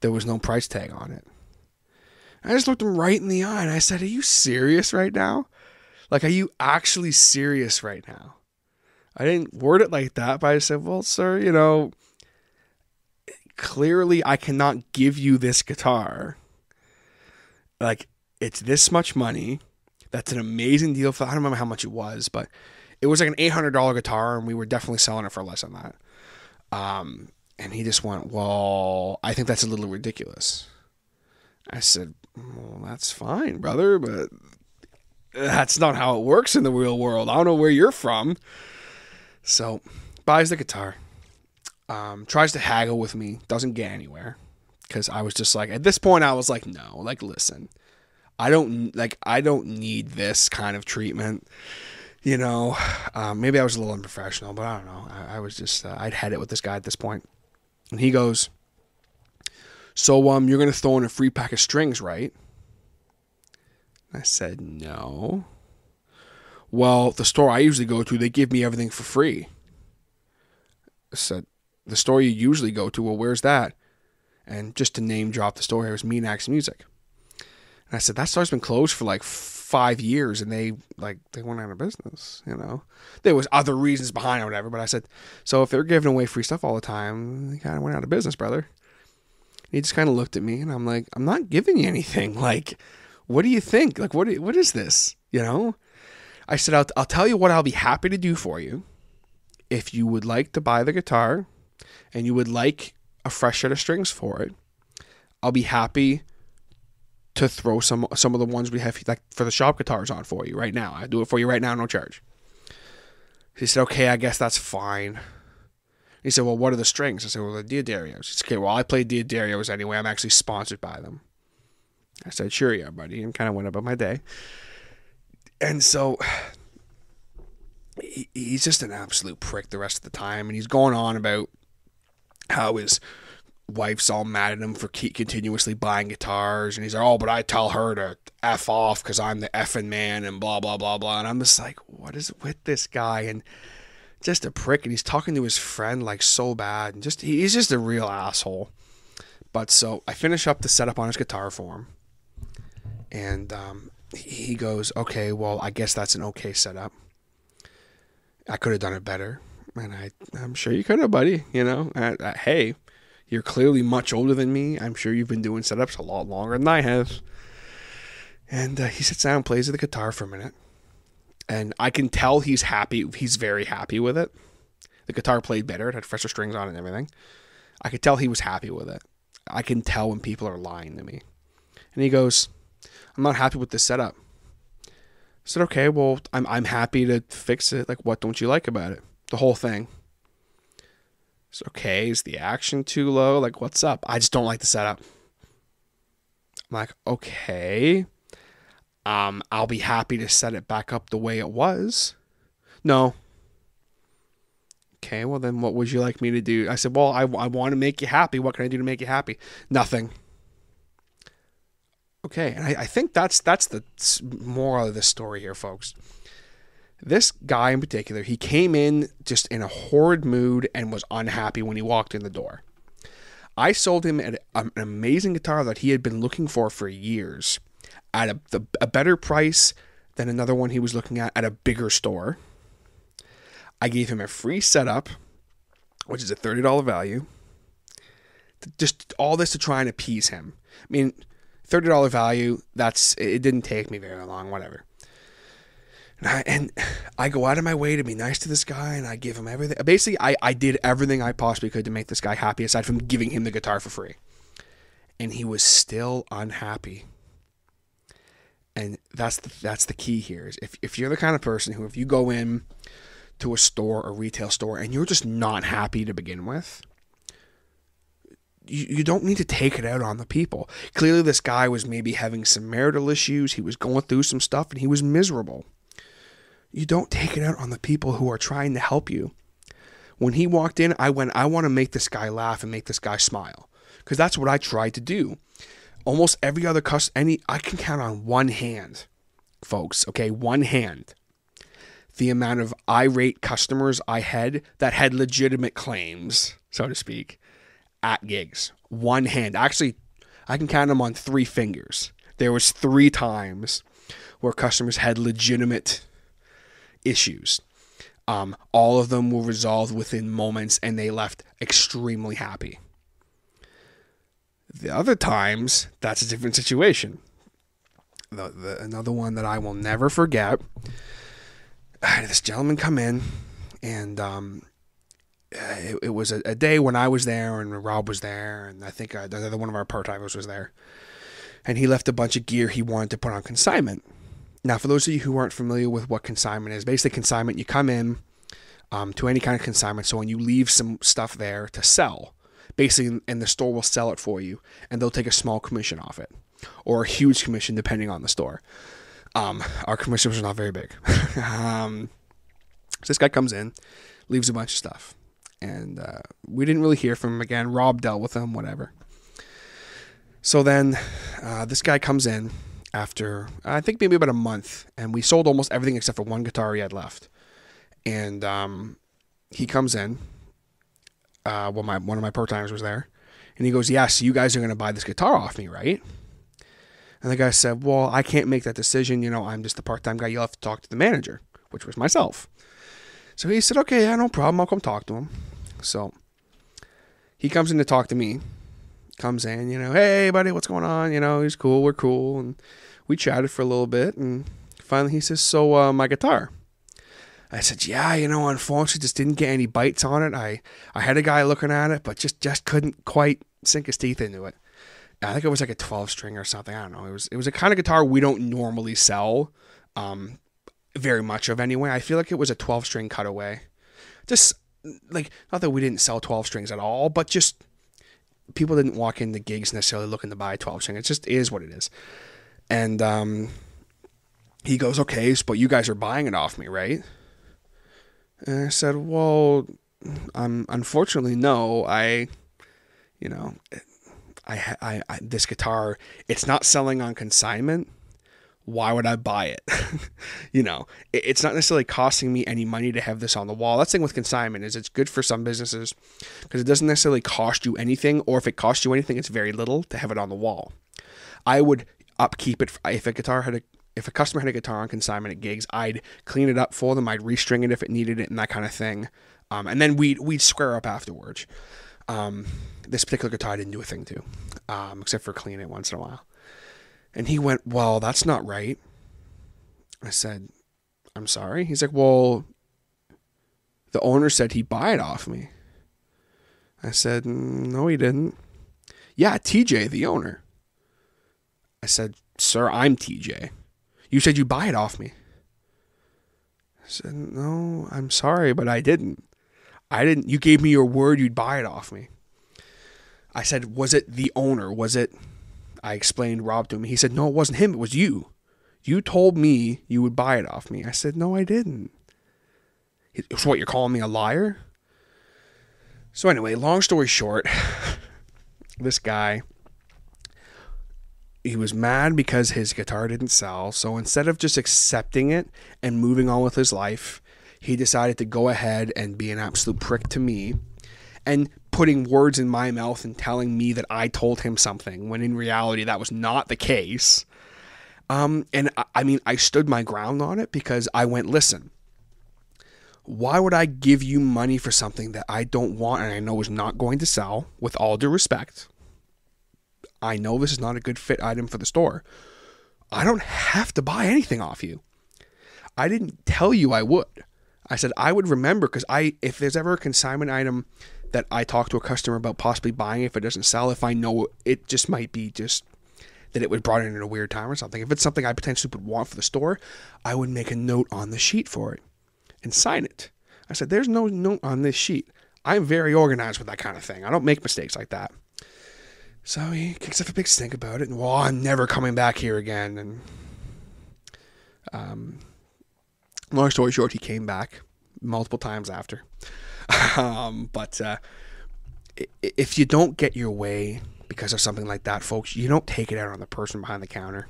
There was no price tag on it. I just looked him right in the eye and I said, are you serious right now? Like, are you actually serious right now? I didn't word it like that, but I said, well, sir, you know, clearly I cannot give you this guitar. Like, it's this much money. That's an amazing deal for, I don't remember how much it was, but it was like an $800 guitar, and we were definitely selling it for less than that. And he just went, well, I think that's a little ridiculous. I said, well, that's fine, brother, but that's not how it works in the real world. I don't know where you're from. So, buys the guitar. Tries to haggle with me. Doesn't get anywhere. Because I was just like, at this point, I was like, no, like, listen, I don't need this kind of treatment. You know, maybe I was a little unprofessional, but I don't know. I was just, I'd had it with this guy at this point. And he goes, so, you're going to throw in a free pack of strings, right? I said, no. Well, the store I usually go to, they give me everything for free. I said, the store you usually go to, well, where's that? And just to name drop the store, it was Menax Music. And I said, that store's been closed for like 5 years, and they went out of business, you know. There was other reasons behind it or whatever, but I said, so if they're giving away free stuff all the time, they kind of went out of business, brother. He just kind of looked at me, and I'm like, I'm not giving you anything. Like, what do you think? Like, what is this? You know? I said, I'll tell you what I'll be happy to do for you. If you would like to buy the guitar and you would like a fresh set of strings for it, I'll be happy to throw some of the ones we have like for the shop guitars on for you right now. I do it for you right now, no charge. He said, okay, I guess that's fine. He said, well, what are the strings? I said, well, the Diodarios. He said, okay, well, I play Diodarios anyway. I'm actually sponsored by them. I said, sure, yeah, buddy, and kind of went about my day. And so he's just an absolute prick the rest of the time, and he's going on about how his wife's all mad at him for continuously buying guitars, and he's like, oh, but I tell her to F off because I'm the effing man, and blah, blah, blah, blah. And I'm just like, what is it with this guy? And just a prick, and he's talking to his friend like so bad, and he's just a real asshole. But so I finish up the setup on his guitar for him, and he goes, okay, well, I guess that's an okay setup. I could have done it better, and I'm sure you could have, buddy. You know, hey, you're clearly much older than me. I'm sure you've been doing setups a lot longer than I have. And he sits down and plays the guitar for a minute, and I can tell he's happy. He's very happy with it. The guitar played better. It had fresher strings on it and everything. I could tell he was happy with it. I can tell when people are lying to me. And he goes, I'm not happy with this setup. I said, okay, well, I'm happy to fix it. Like, what don't you like about it? The whole thing. I said, okay, is the action too low? Like, what's up? I just don't like the setup. I'm like, okay. I'll be happy to set it back up the way it was. No. Okay, well then what would you like me to do? I said, well, I want to make you happy. What can I do to make you happy? Nothing. Okay, and I think that's the moral of this story here, folks. This guy in particular, he came in just in a horrid mood and was unhappy when he walked in the door. I sold him an amazing guitar that he had been looking for years at a better price than another one he was looking at a bigger store. I gave him a free setup, which is a $30 value. Just all this to try and appease him. I mean, $30 value, it didn't take me very long, whatever. And I go out of my way to be nice to this guy, and I give him everything. Basically, I did everything I possibly could to make this guy happy, aside from giving him the guitar for free. And he was still unhappy. And that's the key here. Is if you're the kind of person who, if you go in to a store, a retail store, and you're just not happy to begin with, you don't need to take it out on the people. Clearly, this guy was maybe having some marital issues. He was going through some stuff, and he was miserable. You don't take it out on the people who are trying to help you. When he walked in, I want to make this guy laugh and make this guy smile, because that's what I tried to do. Almost every other I can count on one hand, folks. Okay, one hand. The amount of irate customers I had that had legitimate claims, so to speak, at gigs. One hand. Actually, I can count them on 3 fingers. There was 3 times where customers had legitimate issues. All of them were resolved within moments, and they left extremely happy. The other times, that's a different situation. Another one that I will never forget. I had this gentleman come in, and it was a day when I was there and Rob was there, and I think another one of our part-timers was there. And he left a bunch of gear he wanted to put on consignment. Now, for those of you who aren't familiar with what consignment is, basically consignment, you come in to any kind of consignment, so when you leave some stuff there to sell, basically, and the store will sell it for you, and they'll take a small commission off it, or a huge commission depending on the store. Our commission was not very big. So this guy comes in, leaves a bunch of stuff, and we didn't really hear from him again. Rob dealt with him, whatever. So then this guy comes in after, I think maybe about a month, and we sold almost everything except for one guitar he had left. And he comes in, one of my part-timers was there, and he goes, yeah, so you guys are going to buy this guitar off me, right? And the guy said, well, I can't make that decision. I'm just the part-time guy. You'll have to talk to the manager, which was myself. So he said, okay, yeah, no problem. I'll come talk to him. So he comes in to talk to me. Comes in, hey, buddy, what's going on? He's cool. We're cool. And we chatted for a little bit. And finally he says, so my guitar. I said, yeah, unfortunately just didn't get any bites on it. I had a guy looking at it, but just couldn't quite sink his teeth into it. I think it was like a 12-string or something. I don't know. It was a kind of guitar we don't normally sell very much of anyway. I feel like it was a 12-string cutaway. Just, like, not that we didn't sell 12 strings at all, but just people didn't walk into gigs necessarily looking to buy a 12-string. It just is what it is. And he goes, okay, but you guys are buying it off me, right? And I said, well, unfortunately, no. This guitar, it's not selling on consignment. Why would I buy it? It's not necessarily costing me any money to have this on the wall. That's the thing with consignment is it's good for some businesses because it doesn't necessarily cost you anything, or if it costs you anything, it's very little to have it on the wall. I would upkeep it if a customer had a guitar on consignment at gigs, I'd clean it up for them. I'd restring it if it needed it and that kind of thing. And then we'd square up afterwards. This particular guitar I didn't do a thing to, except for clean it once in a while. And he went, well, that's not right. I said, I'm sorry. He's like, well, the owner said he'd buy it off me. I said, no, he didn't. Yeah, TJ, the owner. I said, sir, I'm TJ. You said you buy it off me. I said, no, I'm sorry, but I didn't. You gave me your word you'd buy it off me. I said, was it the owner? I explained Rob to him. He said, no, it wasn't him. It was you. You told me you would buy it off me. I said, no, I didn't. So what, you're calling me a liar? So anyway, long story short, this guy, he was mad because his guitar didn't sell. So instead of just accepting it and moving on with his life, he decided to go ahead and be an absolute prick to me and putting words in my mouth and telling me that I told him something when in reality that was not the case. And I stood my ground on it because I went, listen, why would I give you money for something that I don't want and I know is not going to sell? With all due respect, I know this is not a good fit item for the store. I don't have to buy anything off you. I didn't tell you I would. I said I would remember because if there's ever a consignment item that I talk to a customer about possibly buying if it doesn't sell, if I know it just might be just that it was brought in at a weird time or something. If it's something I potentially would want for the store, I would make a note on the sheet for it and sign it. I said, there's no note on this sheet. I'm very organized with that kind of thing. I don't make mistakes like that. So he kicks up a big stink about it. And, well, I'm never coming back here again. And long story short, he came back multiple times after. But if you don't get your way because of something like that, folks, you don't take it out on the person behind the counter.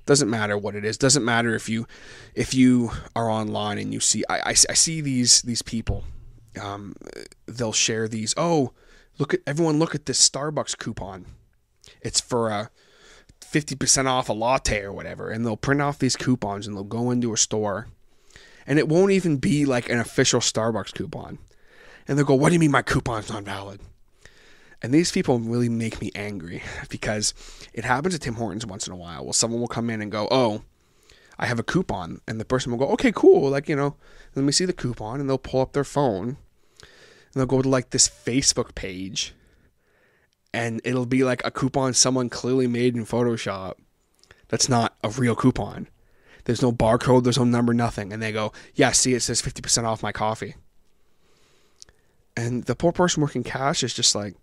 Doesn't matter what it is. Doesn't matter if you are online and you see. I see these people. They'll share these. Oh, look at this Starbucks coupon. It's for a 50% off a latte or whatever, and they'll print off these coupons and they'll go into a store, and it won't even be like an official Starbucks coupon. And they'll go, what do you mean my coupon's not valid? And these people really make me angry because it happens at Tim Hortons once in a while. Well, someone will come in and go, oh, I have a coupon. And the person will go, okay, cool. Like, let me see the coupon. And they'll pull up their phone and they'll go to like this Facebook page. And it'll be like a coupon someone clearly made in Photoshop. That's not a real coupon. There's no barcode. There's no number, nothing. And they go, yeah, see, it says 50% off my coffee. And the poor person working cash is just like,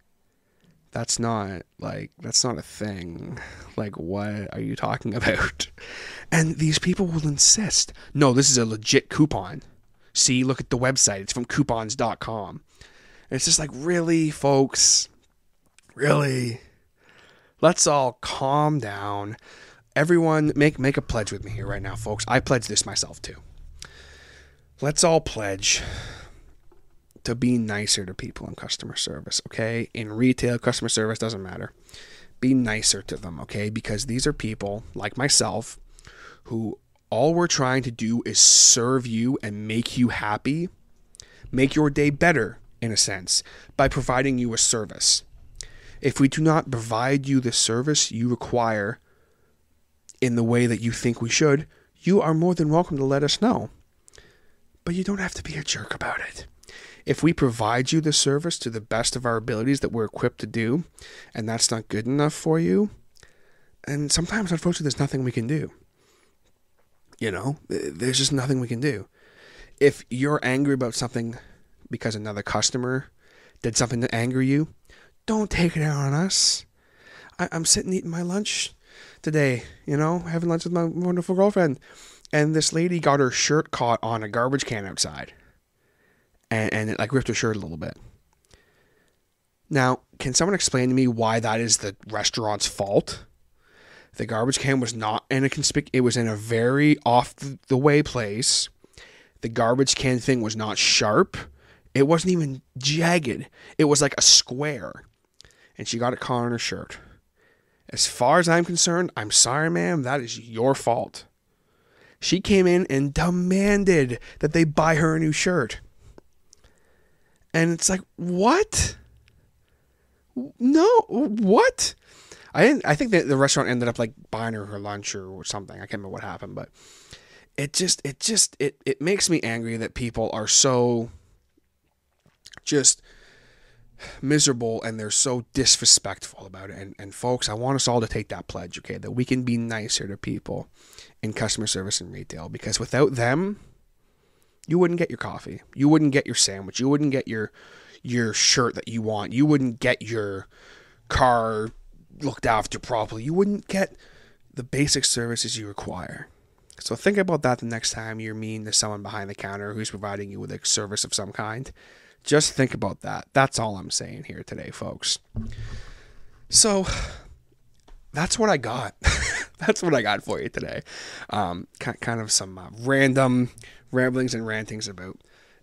that's not a thing. Like, what are you talking about? And these people will insist, no, this is a legit coupon. See, look at the website. It's from coupons.com. And it's just like, really, folks? Really? Let's all calm down. Everyone, make a pledge with me here right now, folks. I pledge this myself, too. Let's all pledge to be nicer to people in customer service, okay? In retail, customer service, doesn't matter. Be nicer to them, okay? Because these are people like myself who all we're trying to do is serve you and make you happy, make your day better, in a sense, by providing you a service. If we do not provide you the service you require in the way that you think we should, you are more than welcome to let us know. But you don't have to be a jerk about it. If we provide you the service to the best of our abilities that we're equipped to do, and that's not good enough for you, and sometimes, unfortunately, there's nothing we can do. There's just nothing we can do. If you're angry about something because another customer did something to anger you, don't take it out on us. I'm sitting eating my lunch today, having lunch with my wonderful girlfriend, and this lady got her shirt caught on a garbage can outside. And it like ripped her shirt a little bit. Now, can someone explain to me why that is the restaurant's fault? The garbage can was not in it was in a very off the way place. The garbage can thing was not sharp. It wasn't even jagged. It was like a square. And she got it caught on her shirt. As far as I'm concerned, I'm sorry, ma'am, that is your fault. She came in and demanded that they buy her a new shirt. And it's like, what? No, what? I think that the restaurant ended up like buying her lunch or something. I can't remember what happened, but it makes me angry that people are so just miserable and they're so disrespectful about it. And folks, I want us all to take that pledge, okay, that we can be nicer to people in customer service and retail, because without them, you wouldn't get your coffee. You wouldn't get your sandwich. You wouldn't get your shirt that you want. You wouldn't get your car looked after properly. You wouldn't get the basic services you require. So think about that the next time you're mean to someone behind the counter who's providing you with a service of some kind. Just think about that. That's all I'm saying here today, folks. So that's what I got. That's what I got for you today. Kind of some random ramblings and rantings about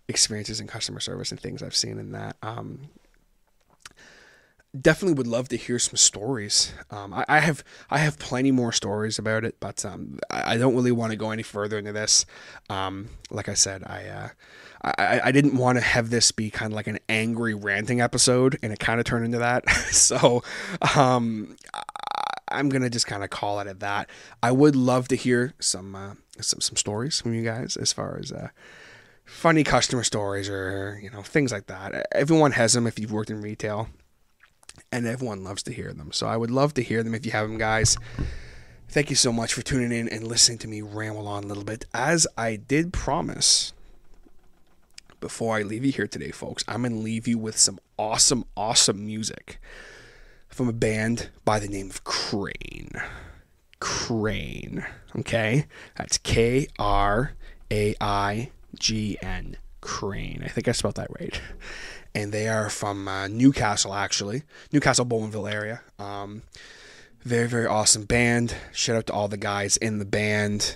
experiences in customer service and things I've seen in that. Definitely would love to hear some stories. I have plenty more stories about it, but I don't really want to go any further into this. Like I said, I didn't want to have this be kind of like an angry ranting episode, and it kind of turned into that. So I'm gonna just kind of call it at that. I would love to hear some stories from you guys as far as funny customer stories or things like that. Everyone has them if you've worked in retail. And everyone loves to hear them. So I would love to hear them if you have them, guys. Thank you so much for tuning in and listening to me ramble on a little bit. As I did promise, before I leave you here today, folks, I'm going to leave you with some awesome, awesome music from a band by the name of Kraign. Kraign. Okay? That's Kraign. Kraign. I think I spelled that right. And they are from Newcastle, actually. Newcastle, Bowmanville area. Very, very awesome band. Shout out to all the guys in the band.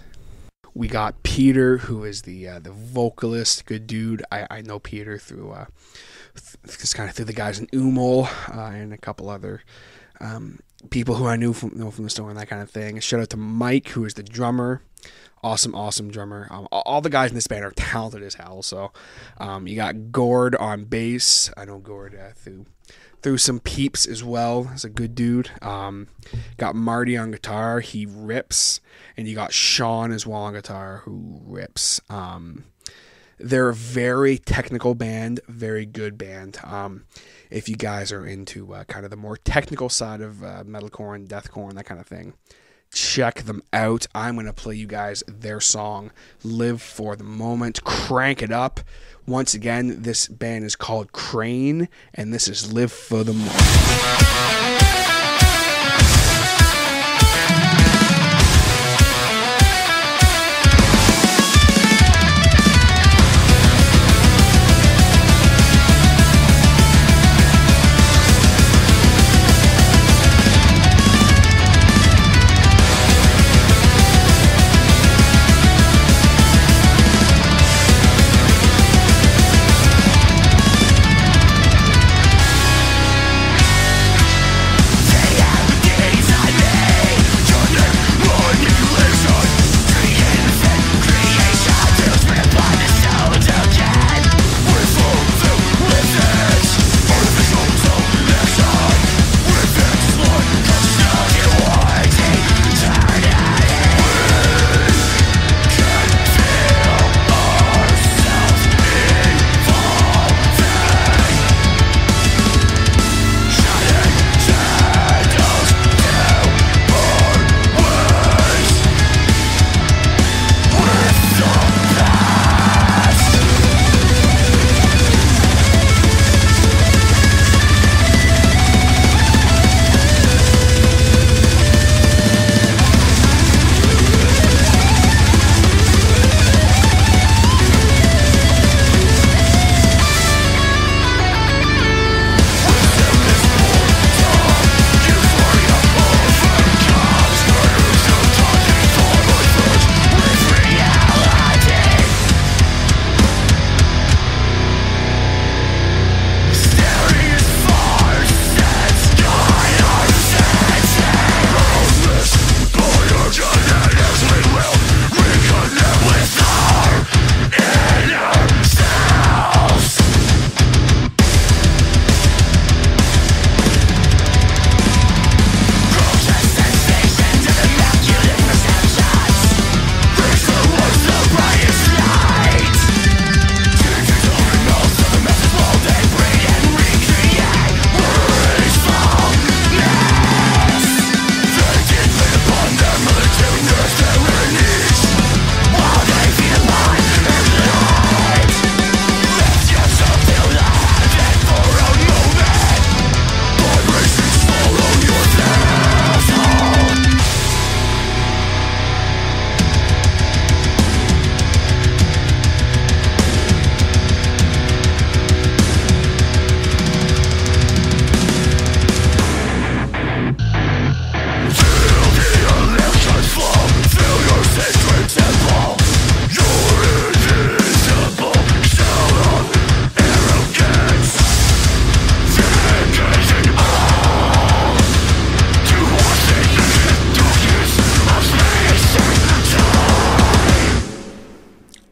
We got Peter, who is the vocalist. Good dude. I know Peter through just kind of through the guys in Umol and a couple other people who I know from the store and that kind of thing. Shout out to Mike, who is the drummer. Awesome drummer. All the guys in this band are talented as hell. So you got Gord on bass. I know Gord through Threw some Peeps as well. He's a good dude. Got Marty on guitar. He rips. And you got Sean as well on guitar, who rips. They're a very technical band, very good band. If you guys are into kind of the more technical side of metalcore and deathcore and that kind of thing, check them out. I'm going to play you guys their song, Live for the Moment. Crank it up. Once again, this band is called Kraign, and this is Live for the Moment.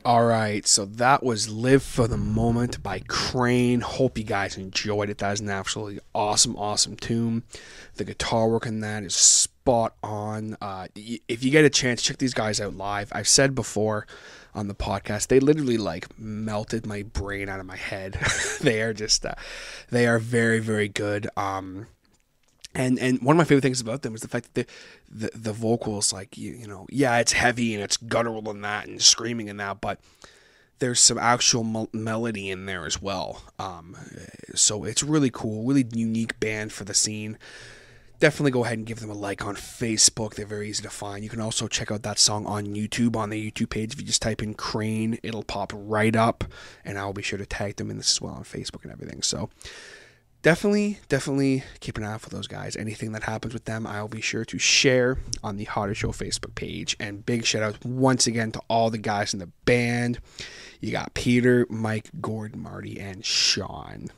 Alright, so that was Live for the Moment by Kraign. Hope you guys enjoyed it. That is an absolutely awesome tune. The guitar work in that is spot on. If you get a chance, check these guys out live. I've said before on the podcast, they literally like melted my brain out of my head. They are just, they are very good. And one of my favorite things about them is the fact that the vocals, like, you know, yeah, it's heavy and it's guttural and that and screaming and that, but there's some actual melody in there as well. So it's really cool, really unique band for the scene. Definitely go ahead and give them a like on Facebook. They're very easy to find. You can also check out that song on YouTube, on the YouTube page. If you just type in Kraign, it'll pop right up, and I'll be sure to tag them in this as well on Facebook and everything. So definitely keep an eye out for those guys. Anything that happens with them, I'll be sure to share on the Hotter Show Facebook page. And big shout out once again to all the guys in the band. You got Peter, Mike, Gord, Marty, and Sean.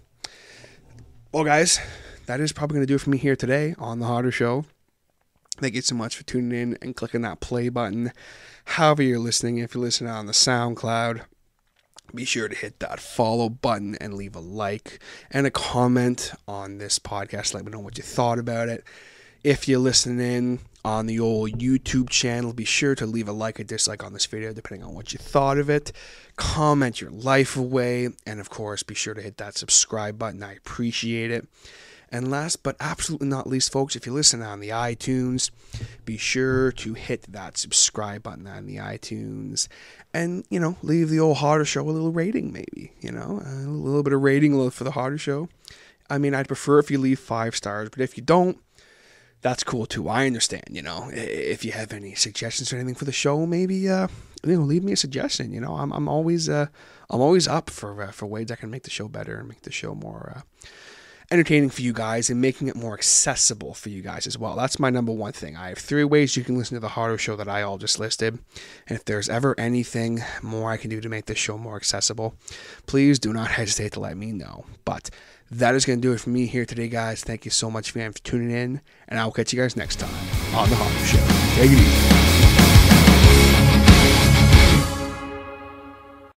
Well, guys, that is probably going to do it for me here today on the Hotter Show. Thank you so much for tuning in and clicking that play button. However you're listening, if you're listening on the SoundCloud, Be sure to hit that follow button and leave a like and a comment on this podcast. Let me know what you thought about it. If you're listening on the old YouTube channel, be sure to leave a like or dislike on this video, depending on what you thought of it. Comment your life away. And of course, be sure to hit that subscribe button. I appreciate it. And last but absolutely not least, folks, if you're listening on the iTunes, be sure to hit that subscribe button on the iTunes and, leave the old Harder Show a little rating maybe, a little bit of rating for the Harder Show. I mean, I'd prefer if you leave 5 stars, but if you don't, that's cool too. I understand, if you have any suggestions or anything for the show, maybe, leave me a suggestion. I'm always up for ways I can make the show better and make the show more, entertaining for you guys and making it more accessible for you guys as well. That's my number one thing. I have 3 ways you can listen to the Harder Show that I all just listed. And if there's ever anything more I can do to make this show more accessible, please do not hesitate to let me know. But that is going to do it for me here today, guys. Thank you so much for tuning in, and I will catch you guys next time on the Harder Show. Take it easy.